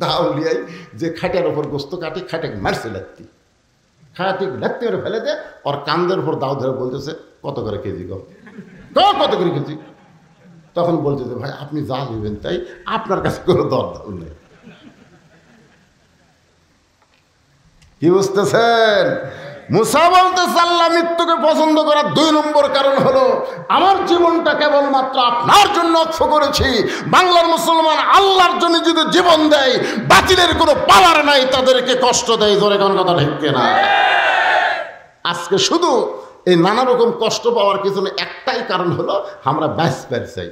দাও লিয়াই যে খাটের ওপর গোস্ত কাটি, খাটে মারছে লাগতি, খাটি লাগতে করে ফেলে দে, ওর কান্দের উপর দাও ধরে বলতেছে কত করে কেজি গো, কত করে কেজি? তখন বলতেছে ভাই আপনি যা নেবেন তাই, আপনার কাছে কোনো দরদাম নেই। কি বুঝতেছেন? মুসা বলতেছে আল্লাহ মৃত্যুকে পছন্দ করার 2 নম্বর কারণ হলো আমার জীবনটা কেবলমাত্র আপনার জন্য অক্ষ করেছি। বাংলার মুসলমান আল্লাহর জন্য যদি জীবন দেয়, বাতিলের কোনো পাওয়ার নাই, তাদেরকে কষ্ট দেয়। জোরে কোন কথা ঠিক না? আজকে শুধু এই নানা রকম কষ্ট পাওয়ার পিছনে একটাই কারণ হলো আমরা বাঁচতে চাই।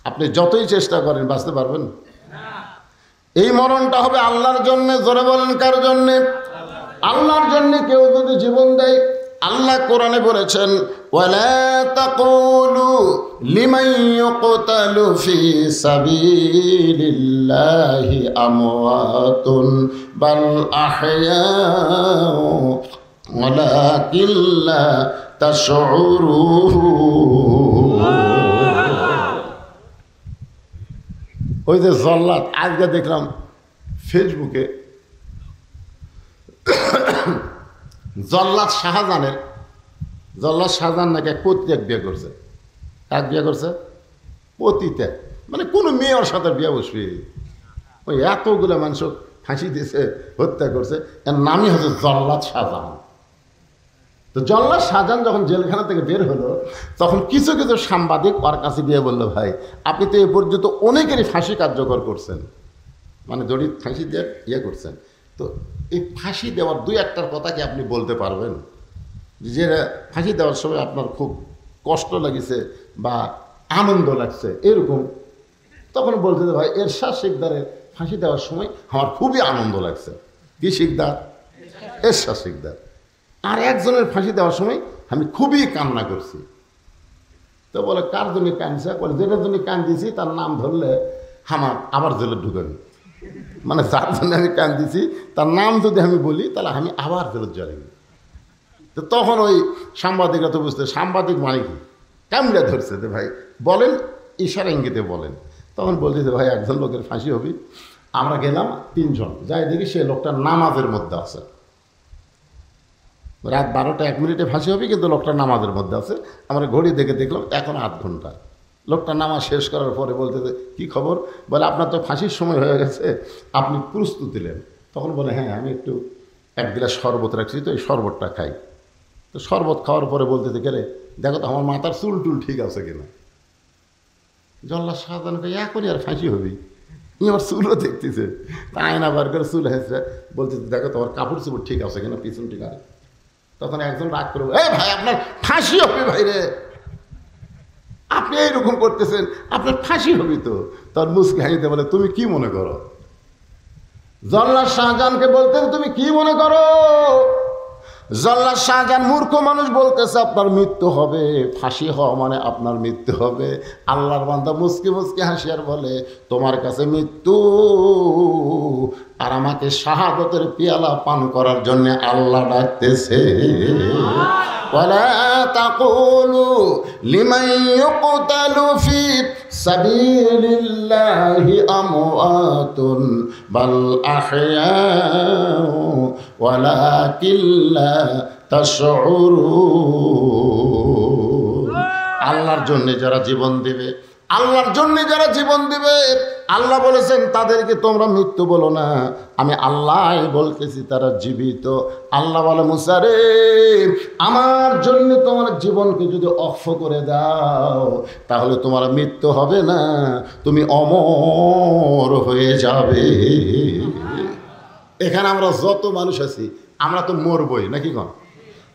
আপনি যতই চেষ্টা করেন বাঁচতে পারবেন? এই মরণটা হবে আল্লাহর জন্য। জোরে বলেন কার জন্যে? আল্লাহর জন্য। কেউ যদি জীবন দেয়, আল্লাহ কোরআনে বলেছেন ওয়ালা তাকুলু লিমান ইউকতালু ফি সাবিলিল্লাহি আমওয়াতুন বাল আহইয়াউ ওয়ালাকিন লা তাশউরুন। ওই যে জল্লাদ, আজকে দেখলাম ফেসবুকে, জল্লাদ শাহজাহান নাকি এক পতিতে বিয়ে করছে। এক বিয়ে করছে পতিতে, মানে কোনো মেয়ে ওর সাথে বিয়ে বসবে? ওই এতগুলো মানুষ ফাঁসি দিয়েছে, হত্যা করছে, এর নামই হচ্ছে জল্লাদ শাহজাহান। তো জল্লাদ শাহজাহান যখন জেলখানা থেকে বের হলো, তখন কিছু কিছু সাংবাদিক ওর কাছে গিয়ে বললো, ভাই আপনি তো এ পর্যন্ত অনেকেরই ফাঁসি কার্যকর করছেন, মানে দড়ি ফাঁসি দিয়ে ইয়ে করছেন, তো এই ফাঁসি দেওয়ার দুই একটার কথা কি আপনি বলতে পারবেন, যে ফাঁসি দেওয়ার সময় আপনার খুব কষ্ট লাগছে বা আনন্দ লাগছে এরকম? তখন বলতে ভাই এরশাদ শিকদারের ফাঁসি দেওয়ার সময় আমার খুবই আনন্দ লাগছে। কি শিকদার? এরশাদ শিকদার। আর একজনের ফাঁসি দেওয়ার সময় আমি খুবই কান্না করছি। তো বলে কার জন্য কাঁদছে? বলে যেটার জন্য কান্দিছি তার নাম ধরলে আমার আবার জেলে ঢুকাবি, মানে যার জন্য আমি কান্দিছি তার নাম যদি আমি বলি তাহলে আমি আবার জেলে জ্বালাবি। তো তখন ওই সাংবাদিকরা তো বুঝতে, সাংবাদিক মানে কি, কামড়ে ধরছে যে ভাই বলেন, ইশারা ইঙ্গিতে বলেন। তখন বলছে যে ভাই একজন লোকের ফাঁসি হবে। আমরা গেলাম 3 জন, যাই দেখি সে লোকটা নামাজের মধ্যে আছে। রাত 12টা 1 মিনিটে ফাঁসি হবে, কিন্তু লোকটা নামাজের মধ্যে আছে। আমরা ঘড়ি দেখে দেখলাম এখন 8 ঘন্টা। লোকটা নামাজ শেষ করার পরে বলতে কি খবর? বলে আপনার তো ফাঁসির সময় হয়ে গেছে, আপনি প্রস্তুতি নেন। তখন বলে হ্যাঁ আমি একটু 1 গ্লাস শরবত রাখছি, তো এই শরবতটা খাই। তো শরবত খাওয়ার পরে বলতে গেলে দেখো তো আমার মাথার চুল টুল ঠিক আছে কিনা। জল্লাদ শাহজাহানকে করি আর ফাঁসি হবি, আবার চুলও দেখতেছে, তাই না বার করে চুল হয়েছে, বলছে দেখো তোমার কাপড় চুপড় ঠিক আছে কিনা, পিছন ঠিক আছে। তখন একজন রাগ করবো, এই ভাই আপনার ফাঁসি হবে ভাই রে, আপনি এইরকম করতেছেন, আপনার ফাঁসি হবি তো। তার মুসকি হাসিতে বলে তুমি কি মনে করো? জল্লাদ শাহজাহানকে বলতেন তুমি কি মনে করো? জল্লাদ শাহজাহান মূর্খ মানুষ বলতেছে আপনার মৃত্যু হবে, ফাঁসি হওয়া মানে আপনার মৃত্যু হবে। আল্লাহর বান্দা মুসকি মুসকি হাসিয়ার বলে তোমার কাছে মৃত্যু আর আমাকে শাহাদতের পিয়ালা পান করার জন্য আল্লাহ ডাকতেছে। ولا تقولوا لمن يقتل في سبيل الله أموات بل أحياء ولكن لا تشعرون। আল্লাহর জন্য যারা জীবন দিবে, আল্লাহর জন্য যারা জীবন দিবে, আল্লাহ বলেছেন তাদেরকে তোমরা মৃত্যু বলো না, আমি আল্লাহ বলতেছি তারা জীবিত। আল্লাহ বলে মুসা রে, আমার জন্য তোমার জীবনকে যদি অক্ষ করে দাও তাহলে তোমার মৃত্যু হবে না, তুমি অমর হয়ে যাবে। এখানে আমরা যত মানুষ আছি আমরা তো মরবই নাকি কন?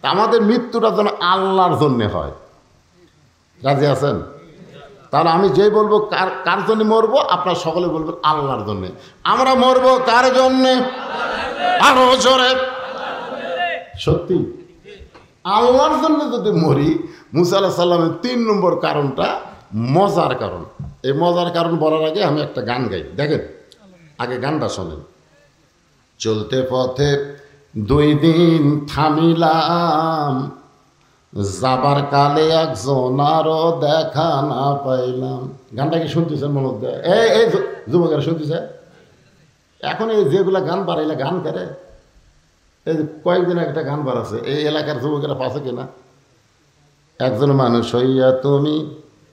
তা আমাদের মৃত্যুটা যেন আল্লাহর জন্যে হয়। রাজি আছেন? তাহলে আমি যেই বলবো কার জন্য মরবো, আপনার সকলে বলবেন আল্লাহর জন্যে। আমরা মরবো কার জন্যে? আরো জোরে সত্যি আল্লাহর জন্য যদি মরি। মুসা আলাইহিস সালামের 3 নম্বর কারণটা মজার কারণ। এই মজার কারণ বলার আগে আমি একটা গান গাই, দেখেন আগে গানটা শোনেন। চলতে পথে 2 দিন থামিলাম, যাবার কালে একজন আরো দেখা না পাইলাম। গানটা কি শুনতেছেন? মনে হচ্ছে এই যুবকেরা শুনতেছে? এখন এই যেগুলা গান বাড়াইলে গান করে, এই কয়েকদিন একটা গান বাড়াচ্ছে, এই এলাকার যুবকেরা পাচ্ছে কিনা? একজন মানুষ হইয়া তুমি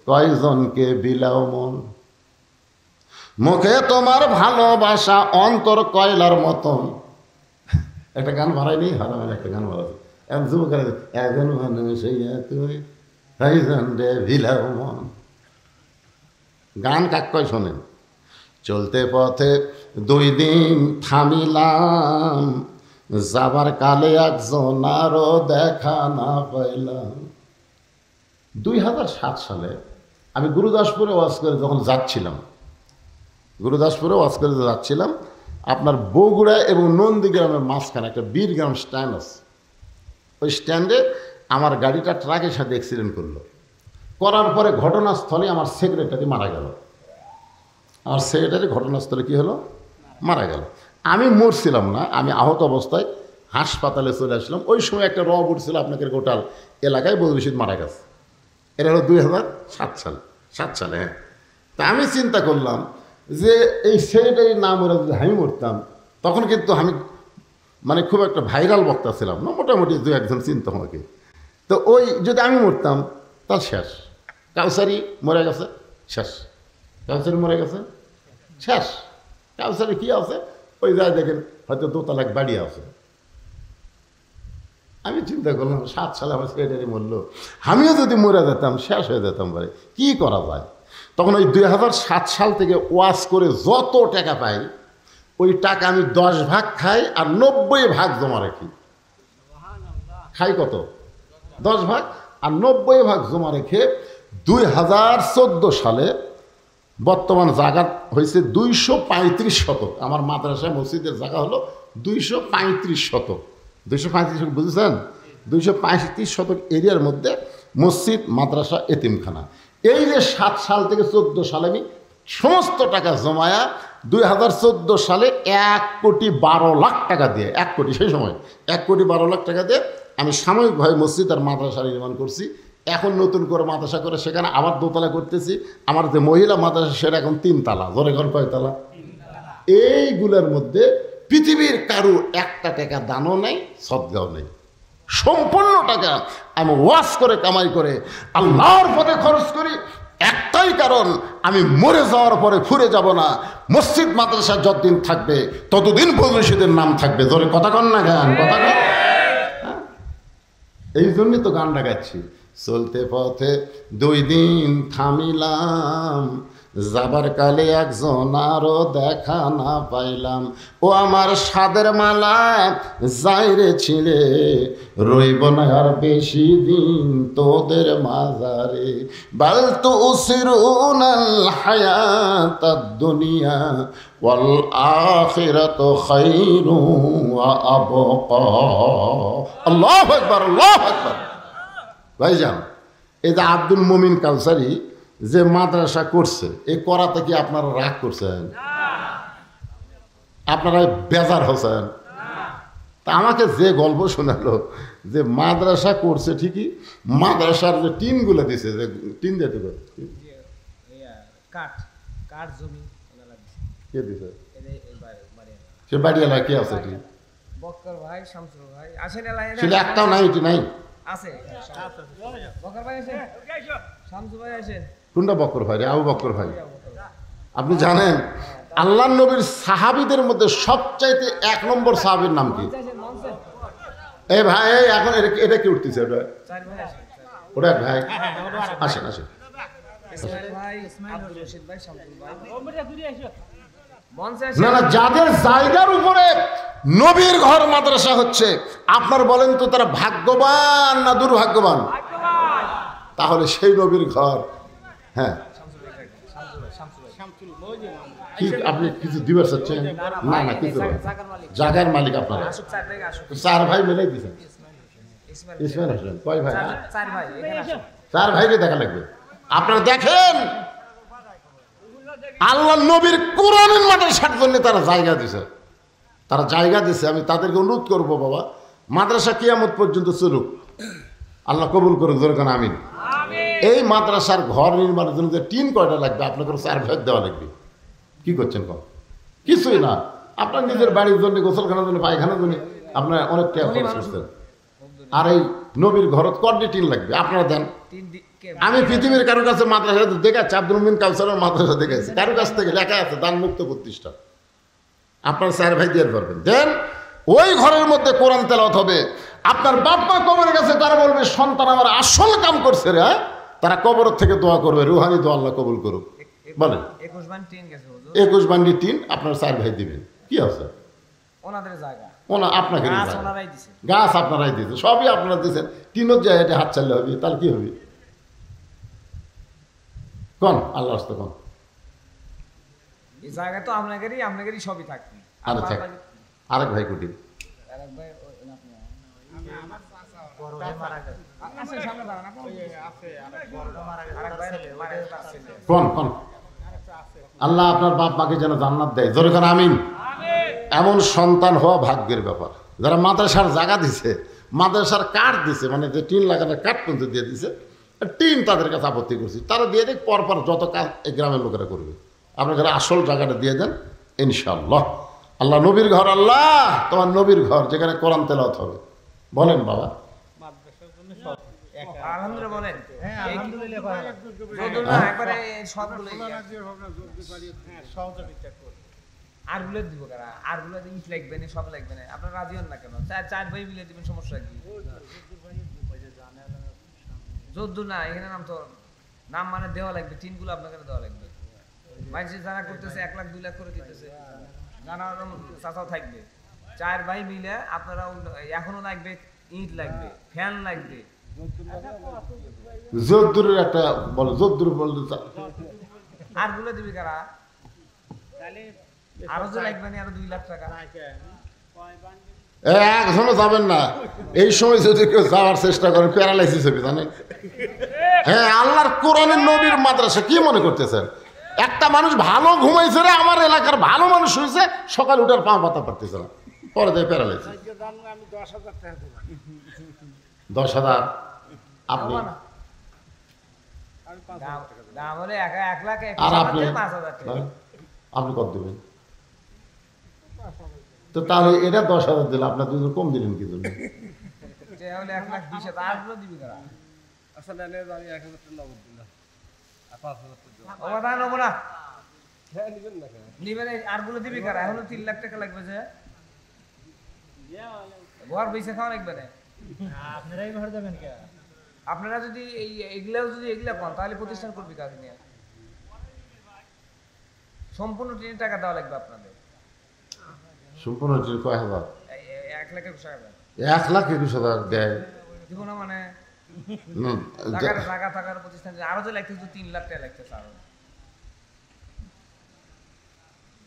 কয়জনকে বিলাও মন, মুখে তোমার ভালোবাসা অন্তর কয়লার মতন। একটা গান বাড়াইনি, হারামের একটা গান বাড়াচ্ছে। এখন যুবকেরা একজন মানুষ হইয়া তুমি কয়জন রে বিলাও মন। গান কাক কয় শোনেন। চলতে পথে 2 দিন থামিলাম, যাবার কালে একজন আরো দেখা না পাইলাম। 2007 সালে আমি গুরুদাসপুরে ওয়াজ করে যখন যাচ্ছিলাম, গুরুদাসপুরে ওয়াজ করে যাচ্ছিলাম, আপনার বগুড়া এবং নন্দীগ্রামের মাঝখানে একটা বীরগ্রাম স্ট্যান্ড আছে। ওই স্ট্যান্ডে আমার গাড়িটা ট্রাকের সাথে অ্যাক্সিডেন্ট করলো। করার পরে ঘটনাস্থলে আমার সেক্রেটারি মারা গেল। আমার সেক্রেটারি ঘটনাস্থলে কী হলো? মারা গেল। আমি মরছিলাম না, আমি আহত অবস্থায় হাসপাতালে চলে আসলাম। ওই সময় একটা রব উঠছিল আপনাদের গোটাল এলাকায় বদরশিদ মারা গেছে। এটা হলো 2007 সালে। হ্যাঁ, তা আমি চিন্তা করলাম যে এই সেক্রেটারির নাম ওরা যদি আমি মরতাম, তখন কিন্তু আমি মানে খুব একটা ভাইরাল বক্তা ছিলাম না, মোটামুটি 2-1 জন চিন্তা আমাকে। তো ওই যদি আমি মরতাম তার শেষ। কাউসারি মরে গেছে, শেষ। কাউসারি মরে গেছে, শেষ। কাউসারি কি আছে? ওই যায় দেখেন হয়তো দোতলাক বাড়ি আছে। আমি চিন্তা করলাম 7 সালে আমার ছেলেটারি মরলো, আমিও যদি মরে যেতাম শেষ হয়ে যেতাম পারে, কি করা যায়? তখন ওই 2007 সাল থেকে ওয়াশ করে যত টাকা পাই ওই টাকা আমি 10 ভাগ খাই আর 90 ভাগ জমা রাখি। খাই কত? 10 ভাগ আর 90 ভাগ জমা রেখে 2014 সালে বর্তমান জায়গা হয়েছে 235 শতক। আমার মাদ্রাসা মসজিদের জায়গা হলো 235 শতক। 235 শতক বুঝেছেন? 235 শতক এরিয়ার মধ্যে মসজিদ, মাদ্রাসা, এতিমখানা। এই যে 7 সাল থেকে 14 সালে আমি সমস্ত টাকা জমায়া 2014 সালে 1,12,00,000 টাকা দিয়ে, 1 কোটি, সেই সময় 1,12,00,000 টাকা দিয়ে আমি সাময়িকভাবে মসজিদ আর মাদ্রাসা নির্মাণ করছি। এখন নতুন করে মাদ্রাসা করে সেখানে আবার দোতলা করতেছি। আমার যে মহিলা মাদ্রাসা সেটা এখন 3 তালা। ধরে এখন কয়তলা? এইগুলোর মধ্যে পৃথিবীর কারো 1 টাকা দানও নেই, সদগাও নেই। সম্পূর্ণ টাকা আমি ওয়াশ করে কামাই করে আল্লাহর পথে খরচ করি। একটাই কারণ, আমি মরে যাওয়ার পরে ঘুরে যাব না। মসজিদ মাদ্রাসা যতদিন থাকবে ততদিন বদরশীদের নাম থাকবে। ধরে কথা কন না গান, কথা কন। এই জন্যই তো গানটা গাচ্ছি। চলতে পথে 2 দিন থামিলাম, যাবার কালে একজন আরো দেখা না পাইলাম। ও আমার সাদের মালা যাইরে ছিঁড়ে, রইব না আর বেশি দিন তোদের মাজারে। বাল তুসিরুনাল হায়াতাদ দুনিয়া ওয়াল আখিরাতু খায়রু ওয়া আবকা। আল্লাহু আকবার, আল্লাহু আকবার। ভাইজান, এই যে আব্দুল মুমিন কাউসারি যে মাদ্রাসা করছে, এই করাতে কি আপনারা রাগ করছেন? আপনারা বেজার হচ্ছেন? তা আমাকে যে গল্প শোনালো যে মাদ্রাসা করছে ঠিকই, মাদ্রাসার যে টিনগুলো দিছে, যে টিন দিতে কে দিছে? সে বাড়িওয়ালা কে আছে? সেটা একটাও নাই, এটি নাই। কোনটা বকর ভাই রে? আবু বকর ভাই। আপনি জানেন আল্লাহ নবীর সাহাবীদের মধ্যে সবচাইতে 1 নম্বর সাহাবীর নাম কি? এই ভাই, এখন এটা কি উঠতেছে? ওটা ভাই আসেন, আসেন। না না, যাদের জায়গার উপরে নবীর ঘর মাদ্রাসা হচ্ছে, আপনার বলেন তো তারা ভাগ্যবান না দুর্ভাগ্যবান? তাহলে সেই নবীর ঘর, হ্যাঁ, কি আপনি কিছু দিবার চাচ্ছেন? না না, কিছু জায়গার মালিক আপনারা 4 ভাই মিলাই দিচ্ছেন। ইসমাইল হোসেন কয় ভাই? 4 ভাইকে দেখা লাগবে। আপনারা দেখেন আল্লাহ নবীর কোরআনের মাদ্রাসার জন্য তারা জায়গা দিছে, তারা জায়গা দিছে। আমি তাদেরকে অনুরোধ করবো, বাবা মাদ্রাসা কিয়ামত পর্যন্ত চলুক, আল্লাহ কবুল করুক, যেরকম আমিন। এই মাদ্রাসার ঘর নির্মাণের জন্য যে টিন কয়টা লাগবে, আপনাকে 4 ভাগ দেওয়া লাগবে। কি করছেন কম? কিছুই না, আপনার নিজের বাড়ির জন্য, গোসলখানার জন্য, পায়খানার জন্য আপনার অনেক টাকা খরচ করছেন। আর এই নবীর ঘরত কয়টি টিন লাগবে? আপনারা দেন। আমি পৃথিবীর কারোর কাছে মাদ্রাসা দেখাচ্ছি, আব্দুল মুমিন কাউসারের মাদ্রাসা দেখাচ্ছি, কারোর কাছ থেকে লেখা আছে দান মুক্ত প্রতিষ্ঠান। আপনার 4 ভাই দিয়ে পারবেন, দেন। ওই ঘরের মধ্যে কোরআন তেলাওয়াত হবে। আপনার বাপ মা কবরের কাছে তারা বলবে সন্তান আমার আসল কাম করছে রে। তারা কবর থেকে দোয়া করবে, রুহানি দোয়া আল্লাহ কবুল করুক। বলেন 21 বান্ডি টিন আপনার 4 ভাই দিবেন। কি আছে? আপনাকে গাছ আপনারাই দিয়েছে, সবই আপনারা দিয়েছেন। টিনের জায়গায় হাত চাললে হবে, তাহলে কি হবে? কোন আল্লাহ রাস্তা কোন জায়গা তো আপনাদেরই সবই থাকবে। আরেক ভাই কুটি কোন কোন? আল্লাহ আপনার বাপ মাকে যেন জান্নাত দেয়, জোরে করে আমিন। এমন সন্তান হওয়া ভাগ্যের ব্যাপার। যারা মাদ্রাসার জায়গা দিছে, মাদ্রাসার কাঠ দিছে, মানে যে টিন লাগানোর কাঠ পর্যন্ত দিয়ে দিছে, টিন তাদের কাছে আপত্তি করছি, তারা দিয়ে দেখ, পরপর যত কাজ এই গ্রামের লোকেরা করবে। আপনার ঘরে আসল জায়গাটা দিয়ে দেন, ইনশাআল্লাহ। আল্লাহ নবীর ঘর, আল্লাহ তোমার নবীর ঘর, যেখানে কোরআন তেলাওয়াত হবে। বলেন বাবা, আলহামদুলিল্লাহ বলেন। হ্যাঁ এই কি- আলহামদুলিল্লাহ ভালো। যদু না একবারে সবগুলো সহযোগিতা করি। আরগুলো দিব কারা, আরগুলো ইট লাগবে না, সব লাগবে না, আপনার রাজি হন না কেন? চার ভাই মিলে দিবেন, সমস্যা কি? যদু না, এখানে নাম তো নাম মানে দেওয়া লাগবে, টিনগুলো আপনাকে দেওয়া লাগবে। মানুষের যারা করতেছে 1 লাখ 2 লাখ করে দিতেছে, জানা চাচাও থাকবে। 4 ভাই মিলে আপনারা এখনো লাগবে, ইট লাগবে, ফ্যান লাগবে। জোরদুরের একটা বলো, জোরদুর বলতে আরগুলো দিবি কারা? আরো যে লাগবে না, আরো 2 লাখ টাকা। একজনও যাবেন না। এই সময় যদি কেউ যাওয়ার চেষ্টা করেন প্যারালাইসিস হবে, জানেন? হ্যাঁ, আল্লাহর কোরআনের নবীর মাদ্রাসা কি মনে করতেছেন? একটা মানুষ ভালো ঘুমাইছে রে, আমার এলাকার ভালো মানুষ হয়েছে, সকাল উঠার পা পাতা পারতেছে না, পরে দেয় প্যারালাইসিস। আমি 10,000 টাকা দেবো। 10,000 আপনি আমি 5,000 টাকা দেবো। দাম হলে 1 লাখ আর আপনি 5,000 টাকা। আপনি কত দেবেন? তো তাহলে এটা 10,000 দিলে আপনার দুজন কম দিলেন কি জন্য? যে হলে 1,20,000, আরগুলো দিবি কারা? আচ্ছা নাহলে আমি 1,000 টাকা নগদ দিলাম। আর 5,000 টাকা দেবো। ও না নেবো না, হ্যাঁ নিবেন না কেন? নিবেন। আরগুলো দিবি কারা? এখনো 3 লাখ টাকা লাগবে যে, ঘর বেঁচে খাওয়া লাগবে না। আপনারাই ঘর দেবেন কে? আপনারা যদি এগুলাও যদি এগুলা পান, তাহলে প্রতিষ্ঠান করবি কাজ নিয়ে। সম্পূর্ণ ট্রেনের টাকা দেওয়া লাগবে আপনাদের। সম্পূর্ণ কয় হাজার? 1,21,000 1,21,000 দেয় দিব না মানে হুম, টাকা থাকার প্রতিষ্ঠান আরো যে লাগতেছে 3 লাখ টাকা লাগতেছে আরো।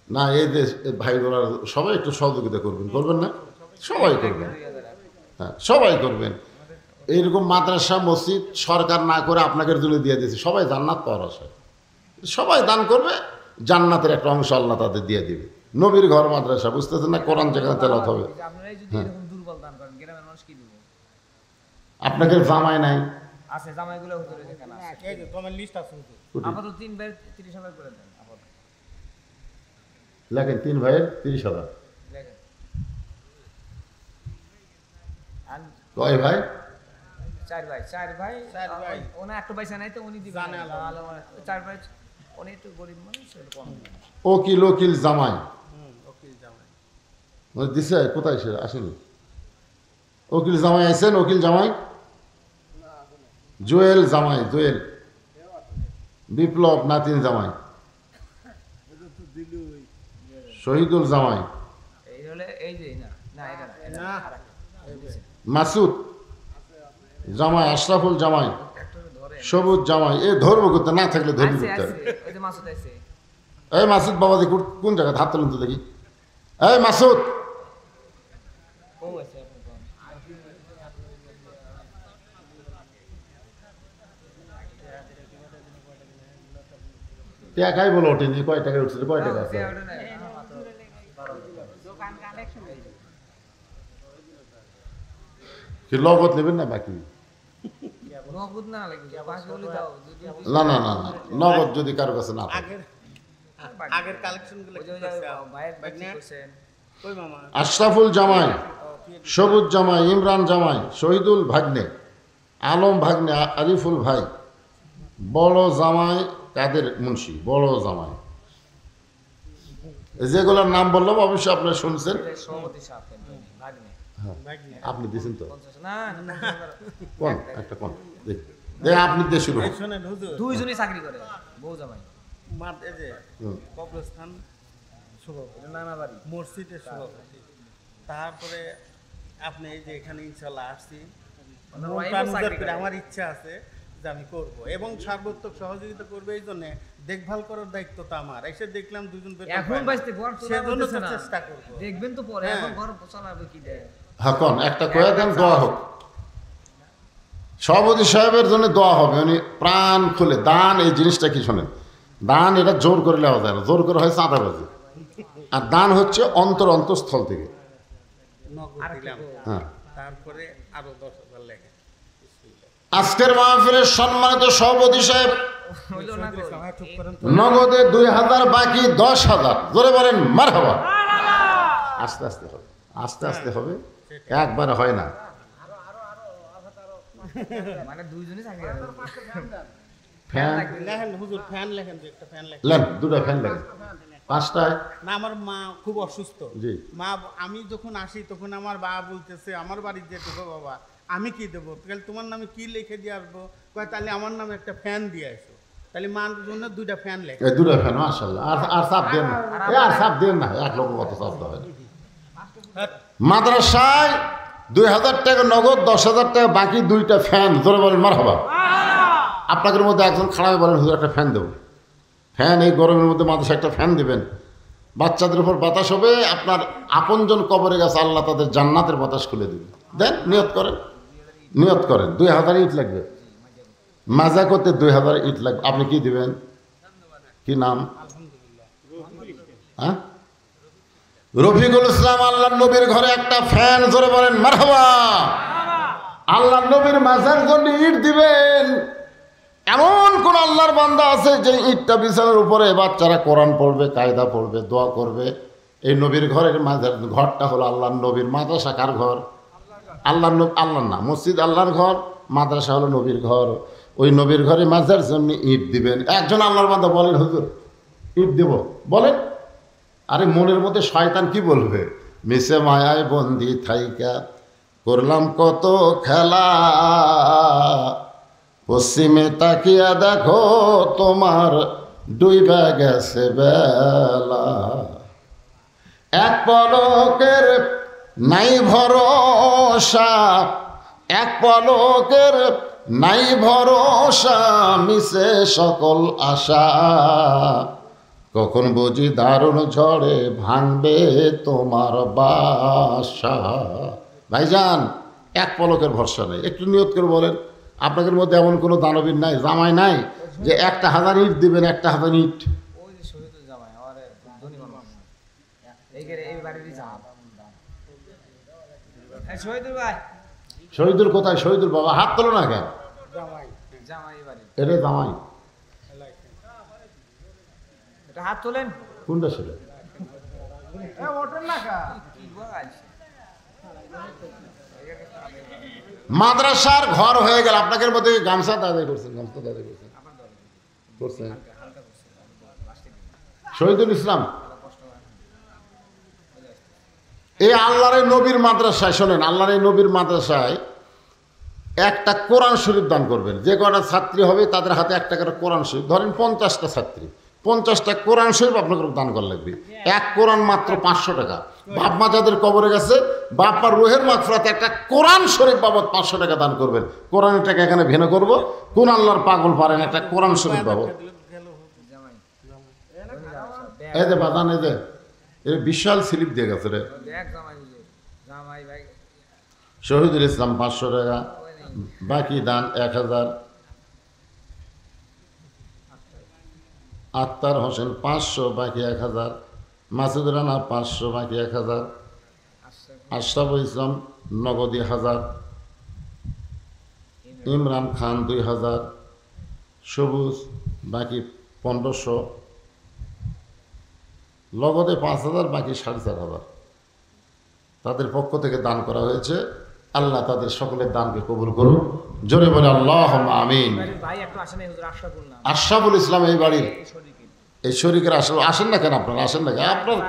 না এই দেশ ভাই বোনেরা সবাই একটু সহযোগিতা করবেন, করবেন না? সবাই করবেন, 2,000 হ্যাঁ সবাই করবেন। এইরকম মাদ্রাসা মসজিদ সরকার না করে আপনাদের জন্য দিয়ে দিয়েছে, সবাই জান্নাত পাওয়ার আশায় সবাই দান করবে, জান্নাতের একটা অংশ আল্লাহ তাদের দিয়ে দিবে। নবীর ঘর মাদ্রাসা, বুঝতেছেন না? কোরআন যেখানে তেলাওয়াত হবে। আপনারাই যদি এরকম দুর্বল দান করেন, গ্রামের মানুষ কি দিব? আপনাদের জামাই নাই, আছে জামাইগুলো ভিতরে যেখানে আছে। এই যে তোমার লিস্ট আছে তো। আপাতত 3 ভাই 30,000 করে দেন আপাতত। লেখেন 3 ভাইয়ের 30,000। দেখেন আর কয় ভাই? 4 ভাই, 4 ভাই, চার ভাই। ওনা একটা পয়সা নাই তো উনি দিবেন। জানে আল্লাহ। 4 ভাই, উনি একটু গরিব মানুষ, একটু কম দিবেন। ওকিল ওকিল জামাই ওকে জামাই। মানে দিছে, কোথায় সে আসেনি? উকিল জামাই আইছেন, উকিল জামাই, জুয়েল জামাই, জুয়েল, বিপ্লব নাতিন জামাই, শহীদুল জামাই, এই হলে এই যে না না এটা না, এটা না। আরেকটা। মাসুদ জামাই, আশরাফুল জামাই, একটা ধরে সবুজ জামাই। এ ধরবো করতে, না থাকলে ধরবি আছে করতে আছে, হবে। ওই যে মাসুদ আছে। এই মাসুদ বাবাজি কোন জায়গায়? হাত তোলেন তো দেখি। এই মাসুদ, ও আছে আপনি কোন? টাকাই বলো ওঠেনি, কয় টাকায় উঠছে? কয় টাকা আছে? ওটা না, কি লগত নেবেন না বাকি? নগদ না লাগবে, বাকিগুলো দাও। না না না না, নগদ যদি কারো কাছে না থাকে। আগের কালেকশন গুলো ওই যে ভাইয়ের বাচ্চা করছেন। কই মামা? আশরাফুল জামাই, সবুজ জামাই, ইমরান জামাই, শহীদুল ভাগ্নে, আলম ভাগ্নে, আরিফুল ভাই, বড় জামাই কাদের মুন্সি, বড় জামাই। যেগুলোর নাম বললাম অবশ্যই আপনারা শুনছেন। সভাপতি সাহেব ভাগ্নে আপনি দিয়েছেন তো? 50 না না, কোন একটা কোন দেখ দেখ, আপনি দিয়ে শুরু করুন। শোনেন হুজুর, দুইজনই চাকরি করে, বউ জামাই। মাঠ এই যে হুম। কবরস্থান সভাপতি, এটা নানা বাড়ি। মসজিদের সভাপতি। তারপরে আপনি এই যে এখানে ইনশাল্লাহ আসছি, ওনার মন wife ও প্রাণ চাকরি উজাড় করে করে। আমার ইচ্ছা আছে যে আমি করব এবং সর্বোত্তক সহযোগিতা করবো। এই জন্য দেখভাল করার দায়িত্ব তো আমার। এসে দেখলাম দুজন বেতন এখন পায় না। বাঁচতে ঘর চলা সেজন্য বলতেছে তো না, চেষ্টা করবো। দেখবেন তো পরে। হ্যাঁ। এখন ঘর চালাবে কি দেয়? হ্যাঁ কোন একটা কয়ে দেন, দোয়া হোক। সভাপতি সাহেবের জন্য দোয়া হবে, উনি প্রাণ খুলে দান। এই জিনিসটা কি শোনেন, দান এটা জোর করে নেওয়া যায় না, জোর করে হয় চাঁদাবাজি। আর দান হচ্ছে অন্তরস্থল থেকে। নগদ দিলাম। হ্যাঁ, তারপরে আরো 10,000 লেগে আজকের মাহফিলের সম্মানিত সভাপতি সাহেব হইলো না কই? চুপ করেন তো। নগদে 2,000, বাকি 10,000। জোরে বলেন মারহাবা। আস্তে আস্তে হবে, আস্তে আস্তে হবে, একবারে হয় না। মানে দুইজনই চাকরি ফ্যান লেখেন হুজুর, ফ্যান লেখেন, যে একটা ফ্যান লেখেন। লেন, দুটো ফ্যান লেন, পাঁচটায়। না, আমার মা খুব অসুস্থ। জি। মা, আমি যখন আসি তখন আমার বাবা বলতেছে আমার বাড়ি যেতে বাবা, আমি কি দেবো? তাহলে তোমার নামে কি লিখে দিয়ে আসবো? কয় তাহলে আমার নামে একটা ফ্যান দিয়ে আসো। তাহলে মার জন্য 2টা ফ্যান লেখে। এই দুটো ফ্যান, মাশাআল্লাহ। আর চাপ দেন না, আর চাপ দেন না, 1 লক্ষ কত চাপ দেবেন। মাদ্রাসায় 2000 টাকা নগদ, 10,000 টাকা বাকি, 2টা ফ্যান। জোরে বলেন মারহাবা। আপনাদের মধ্যে একজন খাড়া হয়ে বলেন হুজুর একটা ফ্যান দেবো। ফ্যান এই গরমের মধ্যে মাদ্রাসায় একটা ফ্যান দিবেন, বাচ্চাদের উপর বাতাস হবে। আপনার আপনজন কবরে গেছে, আল্লাহ তাদের জান্নাতের বাতাস খুলে দিবে। দেন, নিয়ত করেন, নিয়ত করেন। 2000 ইট লাগবে, মাজা করতে 2000 ইট লাগবে। আপনি কি দিবেন? কি নাম? হ্যাঁ, রফিকুল ইসলাম। আল্লাহ নবীর ঘরে একটা ফ্যান। জোরে বলেন মারহাবা। আল্লাহ নবীর মাজার জন্য ইট দিবেন। এমন কোন আল্লাহর বান্দা আছে যে ইটটা বিছানার উপরে বাচ্চারা কোরআন পড়বে, কায়দা পড়বে, দোয়া করবে। এই নবীর ঘরের মাজার ঘরটা হলো আল্লাহ নবীর। মাদ্রাসা কার ঘর? আল্লাহ না, মসজিদ আল্লাহর ঘর, মাদ্রাসা হলো নবীর ঘর। ওই নবীর ঘরে মাজার জন্য ইট দিবেন। একজন আল্লাহর বান্দা বলেন হুজুর ইট দেব, বলেন। আরে মনের মধ্যে শয়তান কি বলবে? মিশে মায়ায় বন্দি থাইকা করলাম কত খেলা, পশ্চিমে তাকিয়া দেখো তোমার ডুইবা গেছে বেলা, এক পলকের নাই ভরসা, এক পলকের নাই ভরসা, মিশে সকল আশা, কখন বুঝি দারুণ ঝড়ে ভাঙবে তোমার বাসা। ভাইজান, এক পলকের ভরসা নেই। একটু নিয়ত করে বলেন, আপনাদের মধ্যে এমন কোনো দানবীর নাই, জামাই নাই যে 1000 ইট দিবেন? 1000 ইট। ওই যে শহীদুল জামাই আমারে ধনী মানুষ, এই বাড়িরই জামাই। এই শহীদুল ভাই, শহীদুল কোথায়? শহীদুল বাবা হাত তোলো না কেন? জামাই বাড়ি, এটা জামাই। এটা হাত তোলেন। কোনটা ছিল? কি বল? মাদ্রাসার ঘর হয়ে গেল। আপনাদের মধ্যে গামছা দাদাই করছেন, গামছা দাদাই করছেন, করছেন। শহীদুল ইসলাম, এই আল্লাহর এই নবীর মাদ্রাসায় শোনেন, আল্লাহর এই নবীর মাদ্রাসায় একটা কোরআন শরীফ দান করবেন। যে কটা ছাত্রী হবে তাদের হাতে 1 টাকার কোরআন শরীফ। ধরেন 50টা ছাত্রী, 50টা কোরআন শরীফ আপনাকে দান করা লাগবে। এক কোরআন মাত্র 500 টাকা। বাপ মা যাদের কবরে গেছে, বাপ মার রুহের মাগফিরাতে একটা কোরআন শরীফ বাবদ 500 টাকা দান করবেন। কোরআনের টাকা এখানে ভেঙে করবো। কোন আল্লাহর পাগল পারেন একটা কোরআন শরীফ বাবদ? এই যে বাদান, এই যে বিশাল স্লিপ দিয়ে গেছে রে। শহীদুল ইসলাম 500 টাকা, বাকি দান 1000। আক্তার হোসেন 500, বাকি 1000। মাসুদ রানা 500, বাকি 1000। আশরাফুল ইসলাম নগদী 1000। ইমরান খান 2000। সবুজ বাকি 1500। লগদে 5000, বাকি 4500 তাদের পক্ষ থেকে দান করা হয়েছে। আল্লাহ তাদের সকলের দানকে কবুল করুন। জোরে বলে আল্লাহুম্মা আমিন। আশরাফুল ইসলাম এই বাড়ির এই শরীকের আসেন না কেন? আপনারা আসেন না কেন? আপনার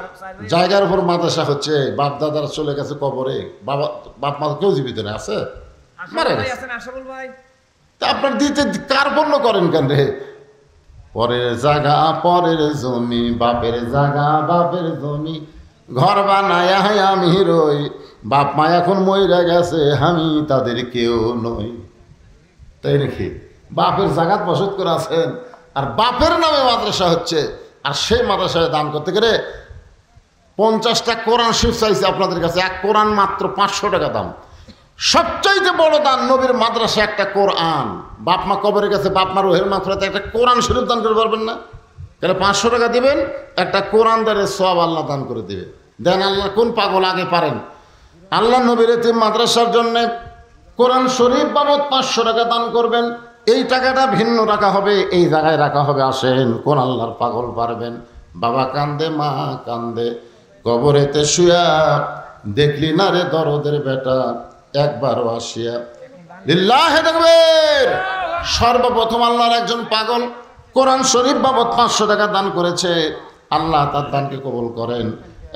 জায়গার উপর মাদ্রাসা হচ্ছে, বাপ দাদারা চলে গেছে কবরে, বাপ মা কেউ জীবিত নেই, আছে মারা গেছে। তা আপনার দিতে কার্পণ্য করেন কেন রে? পরের জায়গা পরের জমি, বাপের জায়গা বাপের জমি, ঘর বানায় আমি রই, বাপ মা এখন মইরা গেছে, আমি তাদের কেউ নই। তাই নাকি? বাপের জায়গাত বসত করে আছেন, আর বাপের নামে মাদ্রাসা হচ্ছে, আর সেই মাদ্রাসায় দান করতে গেলে 50টা কোরআন শরীফ চাইছে আপনাদের কাছে। এক কোরআন মাত্র 500 টাকা দাম। সবচাইতে বড় দান নবীর মাদ্রাসা একটা কোরআন। বাপ মা কবরে গেছে, বাপ মার রুহের মাগফিরাতে একটা কোরআন শরীফ দান করে পারবেন না? তাহলে 500 টাকা দিবেন, একটা কোরআন দানের সওয়াব আল্লাহ দান করে দিবে। দেন আল্লাহ কোন পাগল আগে পারেন? আল্লাহ নবীর এতিম মাদ্রাসার জন্য কোরআন শরীফ বাবদ 500 টাকা দান করবেন। এই টাকাটা ভিন্ন রাখা হবে, এই জায়গায় রাখা হবে। আসেন, কোন আল্লাহর পাগল পারবেন? বাবা কান্দে, মা কান্দে, কবরেতে শুয়া, দেখলি না রে দরদের বেটা একবারও আসিয়া। লিল্লাহি তাকবীর। সর্বপ্রথম আল্লাহর একজন পাগল কোরআন শরীফ বাবদ 500 টাকা দান করেছে। আল্লাহ তার দানকে কবুল করেন।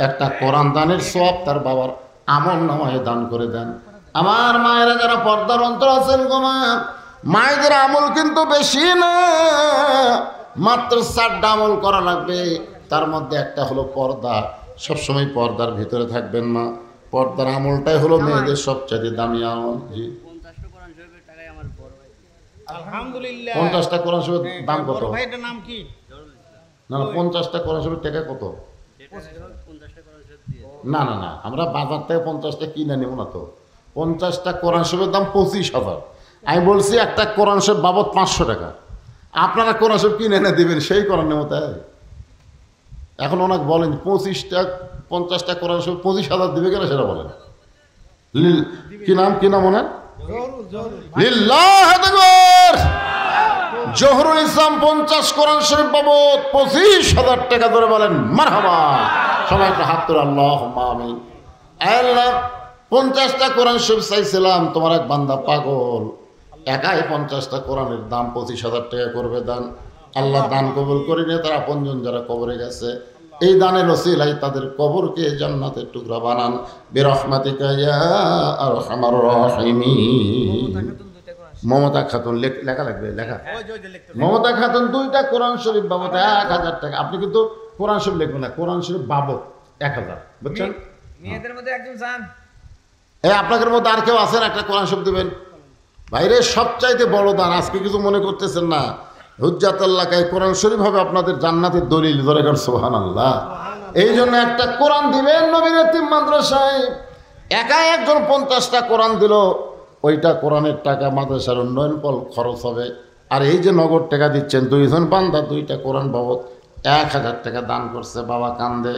একটা কোরআন দানের সওয়াব তার বাবার আমল নামায় দান করে দেন। আমার মায়েরা যারা পর্দার অন্তর আছেন গো মা, মায়েদের আমল কিন্তু বেশি না, মাত্র 4টা আমল করা লাগবে। তার মধ্যে একটা হলো পর্দা। সবসময় পর্দার ভিতরে থাকবেন মা। পর্দার আমলটাই হলো মেয়েদের সবচেয়ে দামি আমল। জি, আলহামদুলিল্লাহ। 50টা কোরআন শরীফের দাম কত? বড় ভাইটার নাম কি? না না, 50টা কোরআন শরীফের টাকা কত? না না না, আমরা বাজার থেকে 50টা কিনে নেব না তো। 50টা কোরআন শরীফের দাম 25,000। আমি বলছি একটা কোরআন শরীফ বাবদ 500 টাকা। আপনারা কোরআন শরীফ কিনে এনে দেবেন, সেই কোরআন নেব তাই। এখন ওনাকে বলেন 50টা কোরআন শরীফ 25,000 দিবে কেন সেটা বলেন। কি নাম ওনার? লিল্লাহি তাকবীর। জহুরুল ইসলাম 50 কোরআন শরীফ বাবদ 25,000 টাকা ধরে বলেন মারহাবা। সবাই একটা হাত তুলে আল্লাহুম্মা আমিন। আল্লাহ 50টা কোরআন শরীফ চাইছিলাম, তোমার এক বান্দা পাগল একাই 50টা কোরআনের দাম 25,000 টাকা করবে দান। আল্লাহ দান কবুল করে নিয়ে তার আপনজন যারা কবরে গেছে, এই দানের ওসিলায় তাদের কবরকে জান্নাতের টুকরা বানান। বিরহমাতিকা ইয়া আরহামার রাহিমিন। মমতা খাতুন লেখা লাগবে, লেখা। মমতা খাতুন 2টা কোরআন শরীফ বাবদ 1000 টাকা। আপনি কিন্তু কোরআন শরীফ লিখবেন না, কোরআন শরীফ বাবদ 1000, বুঝছেন? মেয়েদের মধ্যে একজন যান, আপনাদের মধ্যে আর কেউ আছেন একটা কোরআন শরীফ দেবেন? বাইরে সবচাইতে বড় দান। আজকে কিছু মনে করতেছেন না, হুজ্জাতুল্লাহকে কোরআন শরীফ হবে আপনাদের জান্নাতের দলিল। ধরে গেল সুবহানাল্লাহ। এই জন্য একটা কোরআন দিবেন নবীর এতিম মাদ্রাসায়। একাই একজন 50টা কোরআন দিল, ওইটা কোরআনের টাকা মাদ্রাসার উন্নয়ন খরচ হবে। আর এই যে নগদ টাকা দিচ্ছেন, 2জন বান্দা 2টা কোরআন বাবদ 1000 টাকা দান করছে। বাবা কান্দে,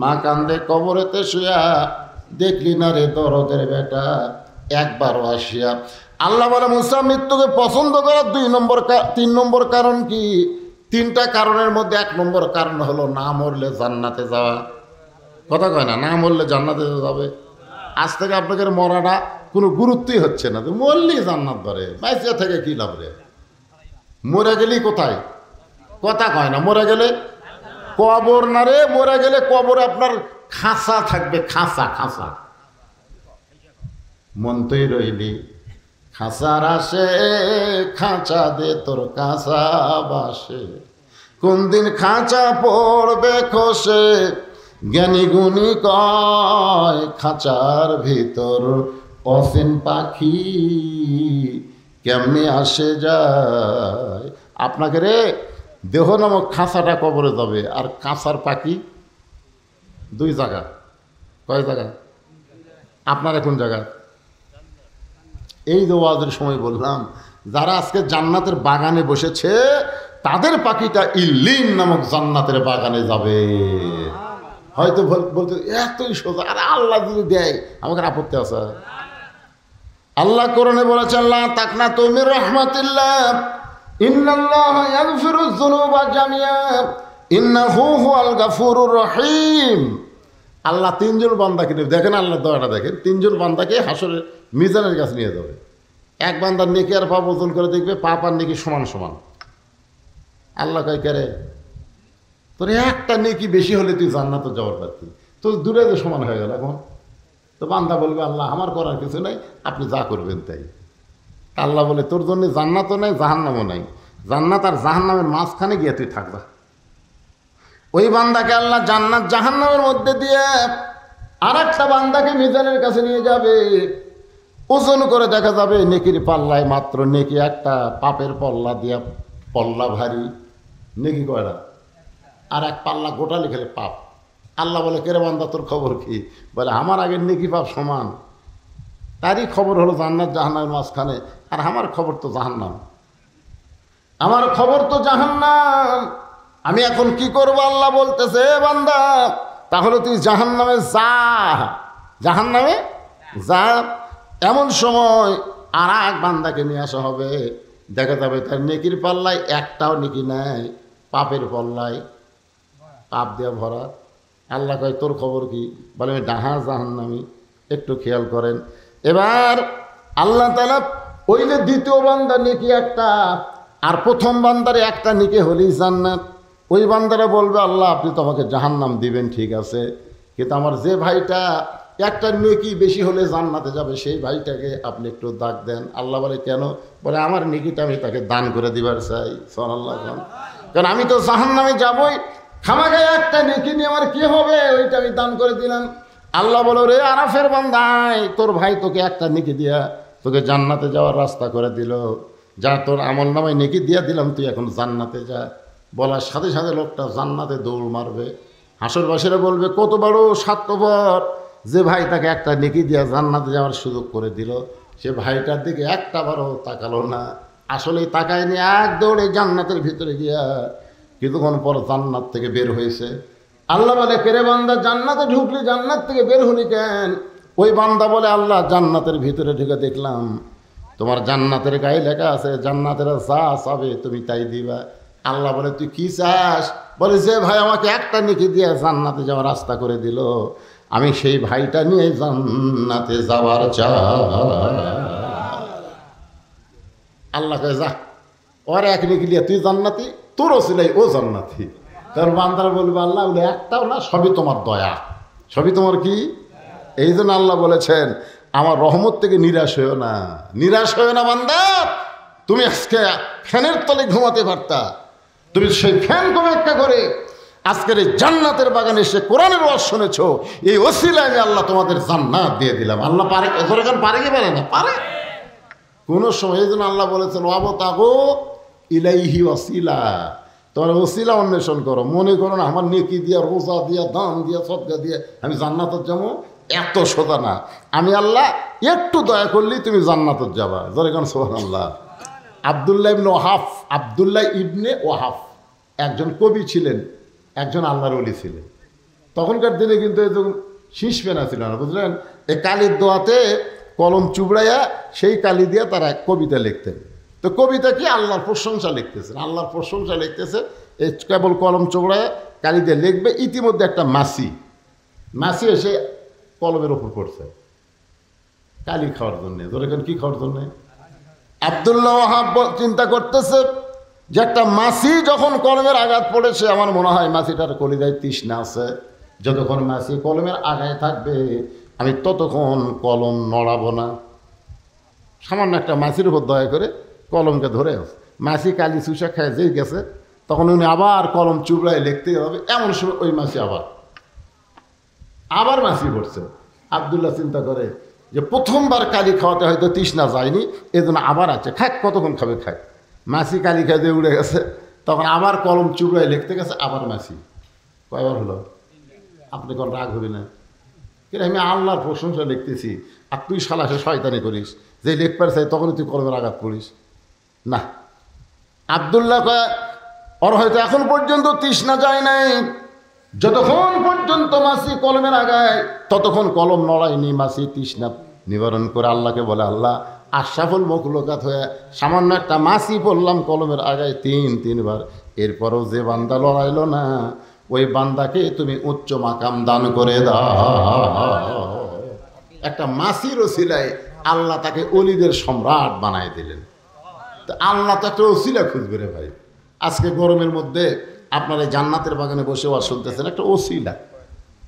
মা কান্দে, কবরেতে শুয়া দেখলি না রে দরদের বেটা একবারও আসিয়া। আল্লাহ বলে মুসা মৃত্যুকে পছন্দ করার 3 নম্বর কারণ কি? 3টা কারণের মধ্যে 1 নম্বর কারণ হলো না মরলে জান্নাতে যাওয়া। কথা কয় না, না মরলে জান্নাতে যাবে। আজ থেকে আপনাদের মরাটা কোনো গুরুত্বই হচ্ছে না, তো মরলেই জান্নাত ধরে। বাইসে থেকে কি লাভ রে? মরে গেলি কোথায়? কথা কয় না, মরে গেলে কবর না রে, মরে গেলে কবরে আপনার খাঁচা থাকবে, খাঁচা। মন তুই রইলি খাঁচার আসে, খাঁচা দে তোর কাঁচা বাসে। কোন দিন খাঁচা পড়বে খসে, জ্ঞানী গুণী কয় খাঁচার ভিতর অসীন পাখি কেমনি আসে যায়। আপনাকে রে দেহ নামক খাঁচাটা কবরে যাবে, আর কাঁচার পাখি 2 জায়গা। কয় জায়গা? আপনার এখন জায়গা? এই যে ওয়াজের সময় বললাম, যারা আজকে জান্নাতের বাগানে বসেছে তাদের পাখিটা ইল্লিন নামক জান্নাতের বাগানে যাবে। হয়তো বলতে এতই সোজা, আর আল্লাহ যদি দেয় আমাকে আপত্তি আছে? আল্লাহ কোরআনে বলেছেন লা তাকনাতু মির রাহমাতিল্লাহ ইন্নাল্লাহা ইয়াগফিরুয যুনুবা জামিআ ইন্নাহু হুয়াল গাফুরুর রহিম। আল্লাহ 3জন বান্দাকে নেবে। দেখেন আল্লাহ দয়াটা দেখেন, 3জন বান্দাকে হাসরের মিজানের কাছে নিয়ে যাবে। এক বান্দার নেকি আর পাপ ওজন করে দেখবে, পাপ আর নেকি সমান। আল্লাহ কয় কে রে, তোর একটা নেকি বেশি হলে তুই জান্নাতে যাওয়ার পারতি, তোর দূরে যে সমান হয়ে গেল। এখন তো বান্দা বলবে আল্লাহ আমার করার কিছু নাই, আপনি যা করবেন তাই। আল্লাহ বলে তোর জন্য জান্নাতও নাই, জাহান্নামও নাই। জান্নাত আর জাহান্নামের মাঝখানে গিয়ে তুই থাকবা। ওই বান্দাকে আল্লাহ জান্নাত জাহান্নামের মধ্যে দিয়ে আর একটা বান্দাকে মিজানের কাছে নিয়ে যাবে। ওজন করে দেখা যাবে নেকির পাল্লায় মাত্র নেকি একটা, পাপের পল্লা দিয়া পল্লা ভারী। নেকি কয়টা? আর এক পাল্লা গোটা লিখলে পাপ। আল্লাহ বলে কেরে বান্দা তোর খবর কি? বলে আমার আগের নেকি পাপ সমান। তারই খবর হলো জান্নাত জাহান্নামের মাঝখানে, আর আমার খবর তো জাহান্নাম। আমার খবর তো জাহান্নাম। আমি এখন কি করব? আল্লাহ বলতেছে বান্দা তাহলে তুই জাহান্নামে যা, জাহান্নামে যা। এমন সময় আর এক বান্দাকে নিয়ে আসা হবে, দেখা যাবে তার নেকির পাল্লায় একটাও নেকি নাই, পাপের পাল্লায় পাপ দেওয়া ভরা। আল্লাহ কয় তোর খবর কি? বলে আমি ডাহা জাহান্নামি। একটু খেয়াল করেন। এবার আল্লাহ তাআলা ওই যে দ্বিতীয় বান্দা নেকি একটা, আর প্রথম বান্দারে একটা নেকি হলেই জান্নাত। ওই বান্দারা বলবে আল্লাহ আপনি তো আমাকে জাহান্নাম দিবেন, ঠিক আছে, কিন্তু আমার যে ভাইটা একটা নেকি বেশি হলে জান্নাতে যাবে সেই ভাইটাকে আপনি একটু দাগ দেন। আল্লাহ বলে কেন? বলে আমার নেকিটা আমি তাকে দান করে দিবার চাই। সুবহানাল্লাহ। কারণ আমি তো জাহান্নামে যাবই, খামাগায় একটা নেকি নিয়ে আমার কি হবে, ওইটা আমি দান করে দিলাম। আল্লাহ বলো রে আরাফের বান্দাই, তোর ভাই তোকে একটা নেকি দিয়া তোকে জান্নাতে যাওয়ার রাস্তা করে দিল, যা তোর আমল নামায় নেকি দিয়া দিলাম, তুই এখন জান্নাতে যা। বলার সাথে সাথে লোকটা জান্নাতে দৌড় মারবে। হাসরবাসীরা বলবে কত বড় স্বার্থপর, যে ভাই তাকে একটা নেকি দিয়া জান্নাতে যাওয়ার সুযোগ করে দিল, সে ভাইটার দিকে একটা বারও তাকালো না। আসলেই তাকায়নি, এক দৌড়ে জান্নাতের ভিতরে গিয়া কিছুক্ষণ পর জান্নাত থেকে বের হয়েছে। আল্লাহ বলে কেরে বান্দা জান্নাতে ঢুকলি, জান্নাত থেকে বের হলি কেন? ওই বান্দা বলে আল্লাহ জান্নাতের ভিতরে ঢুকে দেখলাম তোমার জান্নাতের গায়ে লেখা আছে জান্নাতের যা চাবে তুমি তাই দিবা। আল্লাহ বলে তুই কি চাস? বলে যে ভাই আমাকে একটা নেকি দিয়ে জান্নাতে যাওয়ার রাস্তা করে দিল, আমি সেই ভাইটা নিয়ে জান্নাতে যাওয়ার চাই। আল্লাহ কয়ে যা, ওর এক নেকি দিয়ে তুই জান্নাতি, তোরও ছিলাই ও জান্নাতি। তার বান্দারা বলবে আল্লাহ বলে একটাও না, সবই তোমার দয়া, সবই তোমার কি। এই জন্য আল্লাহ বলেছেন আমার রহমত থেকে নিরাশ হয়েও না, নিরাশ হয়েও না বান্দা। তুমি আজকে ফ্যানের তলে ঘুমাতে পারতা, তুমি সেই ফ্যান অপেক্ষা করে আজকের এই জান্নাতের বাগানে এসে কোরআনের ওয়াজ শুনেছো, এই ওসিলায় আমি আল্লাহ তোমাদের জান্নাত দিয়ে দিলাম। আল্লাহ পারে, এখন পারে কি পারে না? পারে কোন সময়। এই জন্য আল্লাহ বলেছেন ওয়াবতাগু ইলাইহি ওয়াসিলা, তোমার ওসিলা অন্বেষণ করো। মনে করো না আমার নেকি দিয়া, রোজা দিয়া, দান দিয়া, সদকা দিয়ে আমি জান্নাতের যাবো, এত সোজা না। আমি আল্লাহ একটু দয়া করলেই তুমি জান্নাতের যাবা। জোরে কারণ সুবহানাল্লাহ। আব্দুল্লাহ ইবনে ওয়াহাব, আব্দুল্লাহ ইবনে ওয়াহাব একজন কবি ছিলেন, একজন আল্লাহর ওলি ছিলেন। তখনকার দিনে কিন্তু এই শীষ পেনা ছিল না, বুঝলেন? এই কালির দোয়াতে কলম চুবড়াইয়া সেই কালি দিয়ে তারা কবিতা লিখতেন। তো কবিতা কি? আল্লাহর প্রশংসা লিখতেছেন, আল্লাহর প্রশংসা লিখতেছে। এই কেবল কলম চোবড়ায় কালি দিয়ে লিখবে। ইতিমধ্যে একটা মাছি এসে কলমের ওপর পড়ছে কালি খাওয়ার জন্যে। ধরে কি খাওয়ার জন্যে? আব্দুল্লাহ ওয়াহাব চিন্তা করতেছে যে একটা মাছি যখন কলমের আঘাত পড়েছে, আমার মনে হয় মাছিটার কলিজায় তৃষ্ণা আছে। যতক্ষণ মাছি কলমের আঘায় থাকবে আমি ততক্ষণ কলম নড়াবো না। সামান্য একটা মাছির উপর দয়া করে কলমকে ধরে মাছি কালি চুষা খায় যেই গেছে, তখন উনি আবার কলম চুবড়ায় লিখতেই হবে। এমন সময় ওই মাছি আবার মাছি পড়ছে। আব্দুল্লাহ চিন্তা করে যে প্রথমবার কালি খাওয়াতে হয়তো তৃষ্ণা যায়নি, এই জন্য আবার আছে, খাক কতক্ষণ খাবে খাক। মাছি কালি খাই দিয়ে উড়ে গেছে, তখন আবার কলম চুবড়ায় লিখতে গেছে, আবার মাছি। কয়বার হলো? আপনি কোন রাগ হবি না? কিন্তু আমি আল্লাহর প্রশংসা লিখতেছি আর তুই শালা শয়তানি করিস, যে লিখবার চাই তখনই তুই কলমের আঘাত করিস না। আব্দুল্লাহ কয় ওর হয়তো এখন পর্যন্ত তৃষ্ণা যায় নাই, যতক্ষণ পর্যন্ত মাছি কলমের আগায় ততক্ষণ কলম নড়ায়নি। মাছি তৃষ্ণা নিবারণ করে আল্লাহকে বলে আল্লাহ আশরাফুল মখলুকাত হয়ে সামান্য একটা মাছি পড়লাম কলমের আগায় তিনবার, এরপরও যে বান্দা লড়াইল না ওই বান্দাকে তুমি উচ্চ মাকাম দান করে দাও। একটা মাছির ওসিলায় আল্লাহ তাকে অলিদের সম্রাট বানায় দিলেন। তো আল্লাহ তো একটা ওসিলা খুঁজবে রে ভাই। আজকে গরমের মধ্যে আপনারা জান্নাতের বাগানে বসে ওয়াজ শুনতেছেন, একটা ওসিলা।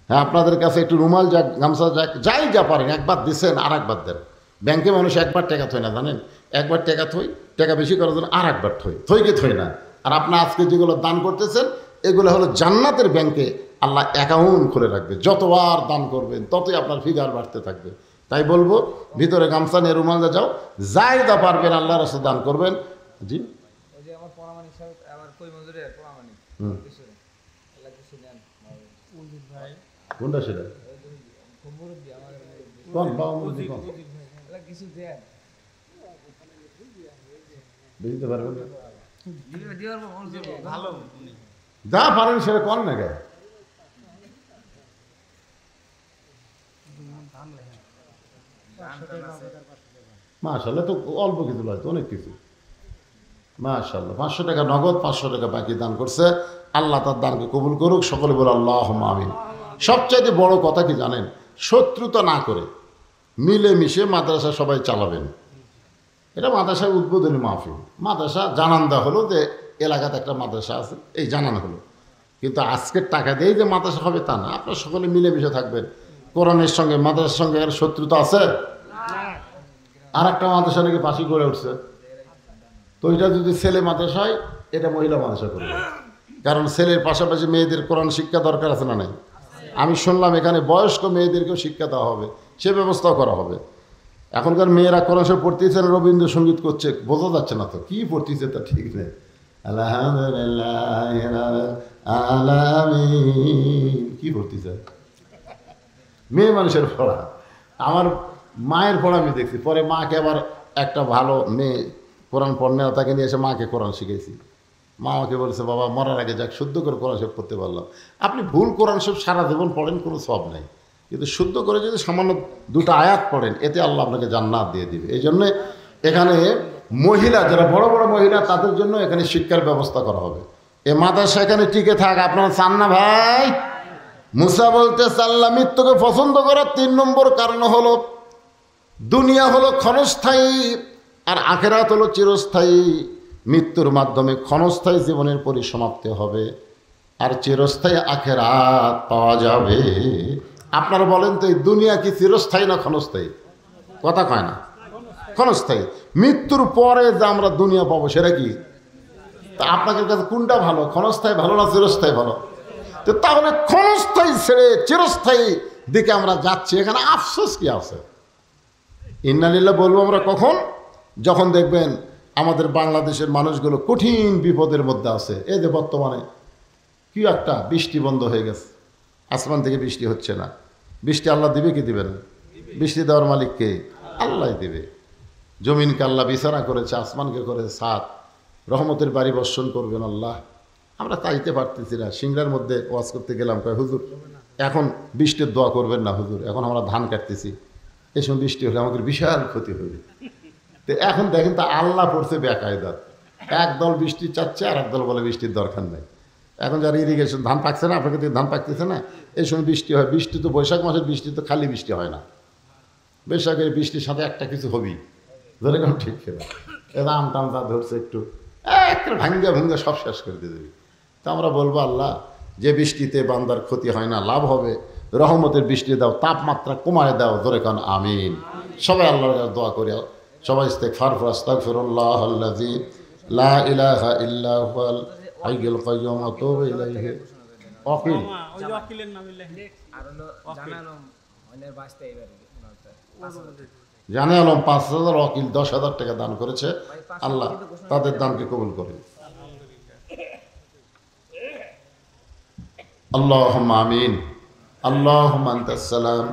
হ্যাঁ, আপনাদের কাছে একটু রুমাল যাক, গামছা যাক, যাই যা পারেন, একবার দিচ্ছেন আর একবার দেন। ব্যাংকে মানুষ একবার টাকা থই না, জানেন? একবার টাকা থই, টাকা বেশি করার জন্য আর একবার থই না। আর আপনার আজকে যেগুলো দান করতেছেন এগুলো হলো জান্নাতের ব্যাংকে আল্লাহ অ্যাকাউন্ট খুলে রাখবে। যতবার দান করবেন ততই আপনার ফিগার বাড়তে থাকবে। তাই বলবো ভিতরে গামছা নিয়ে রুমাল যাও, যাই যা পারবেন আল্লাহ রাস্তায় দান করবেন। জি, ওই যে আমার পরামানিক সাহেব, আমার কই মজুরে পরামানিক কিছু আল্লাহ কিছু নেন ভাই। কোনটা সেটা? খুব মুরব্বি আমার কোন বাবা মুরব্বি কোন? আল্লাহ কিছু দেন, বুঝতে পারবেন না? দিওর ভালো যা পারেন সেটা কর না গায়ে। মাশাআল্লাহ, তো অল্প কিছু নয় তো, অনেক কিছু। মাশাআল্লাহ, 500 টাকা নগদ, 500 টাকা বাকি দান করছে। আল্লাহ তার দানকে কবুল করুক। সকলে বলে আল্লাহুম্মা আমিন। সবচাইতে বড় কথা কি জানেন? শত্রুতা না করে মিলেমিশে মাদ্রাসা সবাই চালাবেন। এটা মাদ্রাসার উদ্বোধনী মাহফিল, মাদ্রাসা জানান দেওয়া হলো যে এলাকাতে একটা মাদ্রাসা আছে, এই জানানো হলো। কিন্তু আজকের টাকা দিয়েই যে মাদ্রাসা হবে তা না, আপনারা সকলে মিলেমিশে থাকবেন। কোরআনের সঙ্গে মাদ্রাসার সঙ্গে এর শত্রুতা আছে? আর একটা মাদ্রাসা নাকি পাশে গড়ে উঠছে, তো এটা যদি ছেলে মাদ্রাসা হয়, এটা মহিলা মাদ্রাসা করবে। কারণ ছেলের পাশাপাশি মেয়েদের কোরআন শিক্ষা দরকার আছে না নাই? আমি শুনলাম এখানে বয়স্ক মেয়েদেরকেও শিক্ষা দেওয়া হবে, সে ব্যবস্থাও করা হবে। এখনকার মেয়েরা কোরআন শরীফ পড়তেছে, রবীন্দ্রসঙ্গীত করছে, বোঝা যাচ্ছে না তো কি পড়তেছে, তা ঠিক নেই। আলহামদুলিল্লাহ আলামিন কি পড়তেছে? মেয়ে মানুষের পড়া। আমার মায়ের পড়া আমি দেখছি, পরে মাকে আবার একটা ভালো মেয়ে কোরআন পড়নে তাকে নিয়ে এসে মাকে কোরআন শিখেছি। মা আমাকে বলেছে, বাবা মরার আগে যাক শুদ্ধ করে কোরআন শরীফ পড়তে পারলাম। আপনি ভুল কোরআন শরীফ সারা জীবন পড়েন, কোনো সব নেই, কিন্তু শুদ্ধ করে যদি সামান্য দুটো আয়াত পড়েন, এতে আল্লাহ আপনাকে জান্নাত দিয়ে দিবে। এই জন্যে এখানে মহিলা যারা বড় বড় মহিলা, তাদের জন্য এখানে শিক্ষার ব্যবস্থা করা হবে। এ মাদ্রাসা এখানে টিকে থাক, আপনারা চান না ভাই? মুসা বলতে আল্লাহ মৃত্যুকে পছন্দ করার 3 নম্বর কারণ হলো, দুনিয়া হলো ক্ষণস্থায়ী আর আখেরাত হলো চিরস্থায়ী। মৃত্যুর মাধ্যমে ক্ষণস্থায়ী জীবনের পরিসমাপ্তি হবে, আর চিরস্থায়ী আখেরাত পাওয়া যাবে। আপনারা বলেন তো, এই দুনিয়া কি চিরস্থায়ী না ক্ষণস্থায়ী? কথা কয় না, ক্ষণস্থায়ী। মৃত্যুর পরে যে আমরা দুনিয়া পাবো সেটা কি? তা আপনাদের কাছে কোনটা ভালো, ক্ষণস্থায়ী ভালো না চিরস্থায়ী ভালো? তো তাহলে ক্ষণস্থায়ী ছেড়ে চিরস্থায়ী দিকে আমরা যাচ্ছি, এখানে আফসোস কি আছে? ইন্নালিল্লাহ বলবো আমরা কখন? যখন দেখবেন আমাদের বাংলাদেশের মানুষগুলো কঠিন বিপদের মধ্যে আছে। এই যে বর্তমানে কি একটা বৃষ্টি বন্ধ হয়ে গেছে, আসমান থেকে বৃষ্টি হচ্ছে না। বৃষ্টি আল্লাহ দিবে কি দিবেন? বৃষ্টি দেওয়ার মালিক কে? আল্লাহ দিবে। জমিনকে আল্লাহ বিছানা করেছে, আসমানকে করেছে ছাদ, রহমতের বাড়ি বর্ষণ করবেন আল্লাহ। আমরা তাইতে পারতেছি না। সিংড়ার মধ্যে ওয়াজ করতে গেলাম, কয় হুজুর এখন বৃষ্টির দোয়া করবেন না হুজুর, এখন আমরা ধান কাটতেছি, এই সময় বৃষ্টি হলে আমাদের বিশাল ক্ষতি হবে। তো এখন দেখেন তো আল্লাহ পড়ছে বেকায়দাত, একদল বৃষ্টি চাচ্ছে আর একদল বলে বৃষ্টির দরকার নেই। এখন যারা ইরিগেশন ধান পাকছে না, আপনাকে ধান পাকতেছে না, এই সময় বৃষ্টি হয়। বৃষ্টি তো বৈশাখ মাসের বৃষ্টি তো খালি বৃষ্টি হয় না, বৈশাখের বৃষ্টির সাথে একটা কিছু হবেই, ধরে কোন ঠিক ছিল। এবার আম টাম যা ধরছে একটু একটা ভাঙ্গা ভুঙ্গা সব শেষ করে দিয়ে দেবে। তো আমরা বলবো, আল্লাহ যে বৃষ্টিতে বান্দার ক্ষতি হয় না, লাভ হবে, রহমতের বৃষ্টি দাও, তাপমাত্রা কমায় দাও, ধরে কান আমিন। সবাই আল্লাহর কাছে দোয়া করি, সবাই ইস্তেগফার করুন। আস্তাগফিরুল্লাহ আল্লাযী লা ইলাহা ইল্লা হুয়াল হাইয়ুল কাইয়্যুম ওয়া আতুবু ইলাইহি। ওকিল ওই যে ওকিলের নামে লেখেন। আর হলো জানানো অনেক বাঁচতে এবারে জানে আলম 5,000, ওকিল 10,000 টাকা দান করেছে। আল্লাহ তাদের দানকে কবুল করে। আল্লাহুম্মা আমিন। আল্লাহুম্মা আনতাস সালাম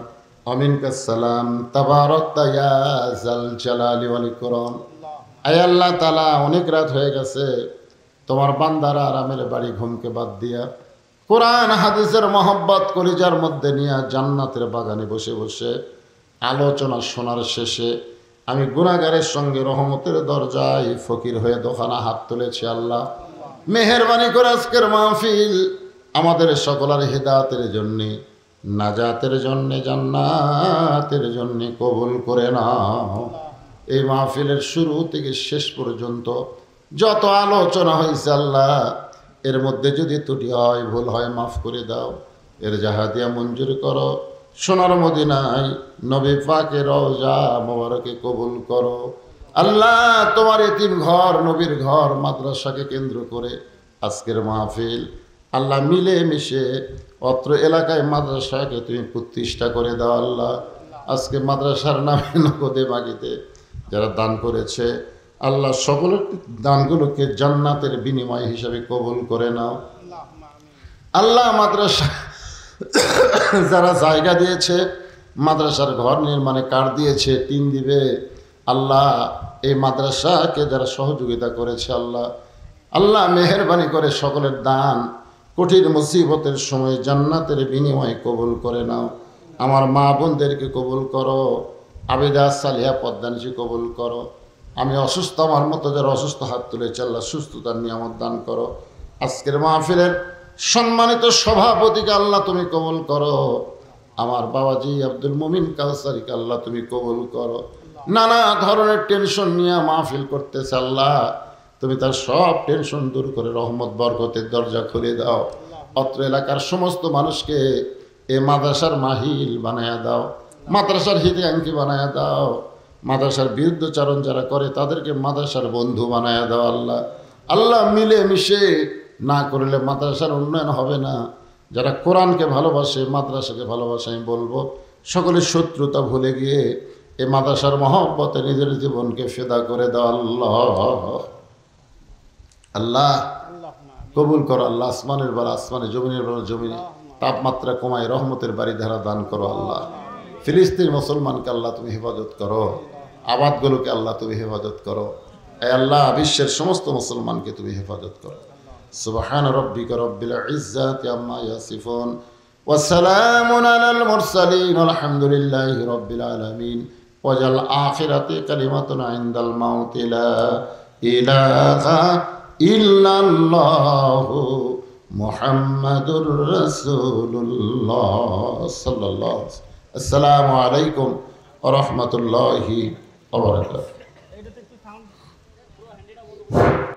ওয়া মিনকাস সালাম, তাবারাকতা ইয়া যাল জালালি ওয়াল ইকরাম। আয় আল্লাহ তাআলা, অনেক রাত হয়ে গেছে, তোমার বান্দারা আরামের বাড়ি ঘুমকে বাদ দিয়া কোরআন হাদিসের মহব্বত কলিজার মধ্যে নিয়ে জান্নাতের বাগানে বসে বসে আলোচনা শোনার শেষে আমি গুনাহগারের সঙ্গে রহমতের দরজায় ফকির হয়ে দোকানা হাত তুলেছি। আল্লাহ মেহেরবানি করে আজকের মাহফিল আমাদের সকলের হিদায়াতের জন্যে, নাজাতের জন্যে, জান্নাতের জন্যে কবুল করে নাও। এই মাহফিলের শুরু থেকে শেষ পর্যন্ত যত আলোচনা হয়েছে আল্লাহ, এর মধ্যে যদি ত্রুটি হয়, ভুল হয়, মাফ করে দাও। এর জাহাদিয়া মঞ্জুর করো। সোনার মদিনায় নবী পাকের রওজা মোবারকে কবুল করো। আল্লাহ তোমার এতিম ঘর, নবীর ঘর, মাদ্রাসাকে কেন্দ্র করে আজকের মাহফিল আল্লাহ মিলে মিশে অত্র এলাকায় মাদ্রাসাকে তুমি প্রতিষ্ঠা করে দাও। আল্লাহ আজকে মাদ্রাসার নামে নগদে বাগিতে যারা দান করেছে আল্লাহ, সকলের দানগুলোকে জান্নাতের বিনিময় হিসাবে কবুল করে নাও। আল্লাহ মাদ্রাসা যারা জায়গা দিয়েছে, মাদ্রাসার ঘর নির্মাণে কার্ড দিয়েছে, টিন দিবে, আল্লাহ এই মাদ্রাসাকে যারা সহযোগিতা করেছে আল্লাহ, আল্লাহ মেহেরবানি করে সকলের দান কঠিন মুসিবতের সময় জান্নাতের বিনিময়ে কবুল করে নাও। আমার মা বোনদেরকে কবুল করো, আবেদা সালিহা পদ্মানিসি কবুল করো। আমি অসুস্থ, আমার মতো যারা অসুস্থ হাত তুলেছে আল্লাহ সুস্থতার নিয়ামত দান করো। আজকের মাহফিলের সম্মানিত সভাপতিকে আল্লাহ তুমি কবুল করো। আমার বাবাজি আব্দুল মুমিন কাউসারিকে আল্লাহ তুমি কবুল করো। নানা ধরনের টেনশন নিয়ে মাহফিল করতেছে। আল্লাহ তুমি তার সব টেনশন দূর করে রহমত বরকতের দরজা খুলে দাও। অত্র এলাকার সমস্ত মানুষকে এ মাদ্রাসার মাহিল বানায়া দাও, মাদ্রাসার হিতাকাঙ্ক্ষী বানায়া দাও। মাদ্রাসার বিরুদ্ধচারণ যারা করে তাদেরকে মাদ্রাসার বন্ধু বানায়া দাও। আল্লাহ আল্লাহ মিলে মিশে না করলে মাদ্রাসার উন্নয়ন হবে না। যারা কোরআনকে ভালোবাসে, মাদ্রাসাকে ভালোবাসে, আমি বলবো সকলের শত্রুতা ভুলে গিয়ে এই মাদ্রাসার মহব্বতে নিজের জীবনকে ফিদা করে দাও। আল্লাহ আল্লাহ কবুল করো। আল্লাহ আসমানের বার আসমানে, জমিনের বার জমিনে তাপমাত্রা কমায় রহমতের বাড়ি ধারা দান করো। আল্লাহ ফিলিস্তিন মুসলমানকে আল্লাহ তুমি হেফাজত করো, আবাদগুলোকে আল্লাহ তুমি হেফাজত করো। এ আল্লাহ বিশ্বের সমস্ত মুসলমানকে তুমি হেফাজত করো। সুবহান রাব্বিকা রব্বিল ইজ্জাতি আম্মা ইয়াসিফুন ওয়া সালামুন আলাল মুরসালিন আলহামদুলিল্লাহি রাব্বিল আলামিন। ওয়াজাল আখিরাতি কালিমাতুন ইনদাল মাউতি লা ইলাহা ইল্লাল্লাহু মুহাম্মাদুর রাসূলুল্লাহ সাল্লাল্লাহু আলাইহি ওয়াসাল্লাম। আসসালামু আলাইকুম ওয়া রাহমাতুল্লাহি ওয়া বারাকাতুহু।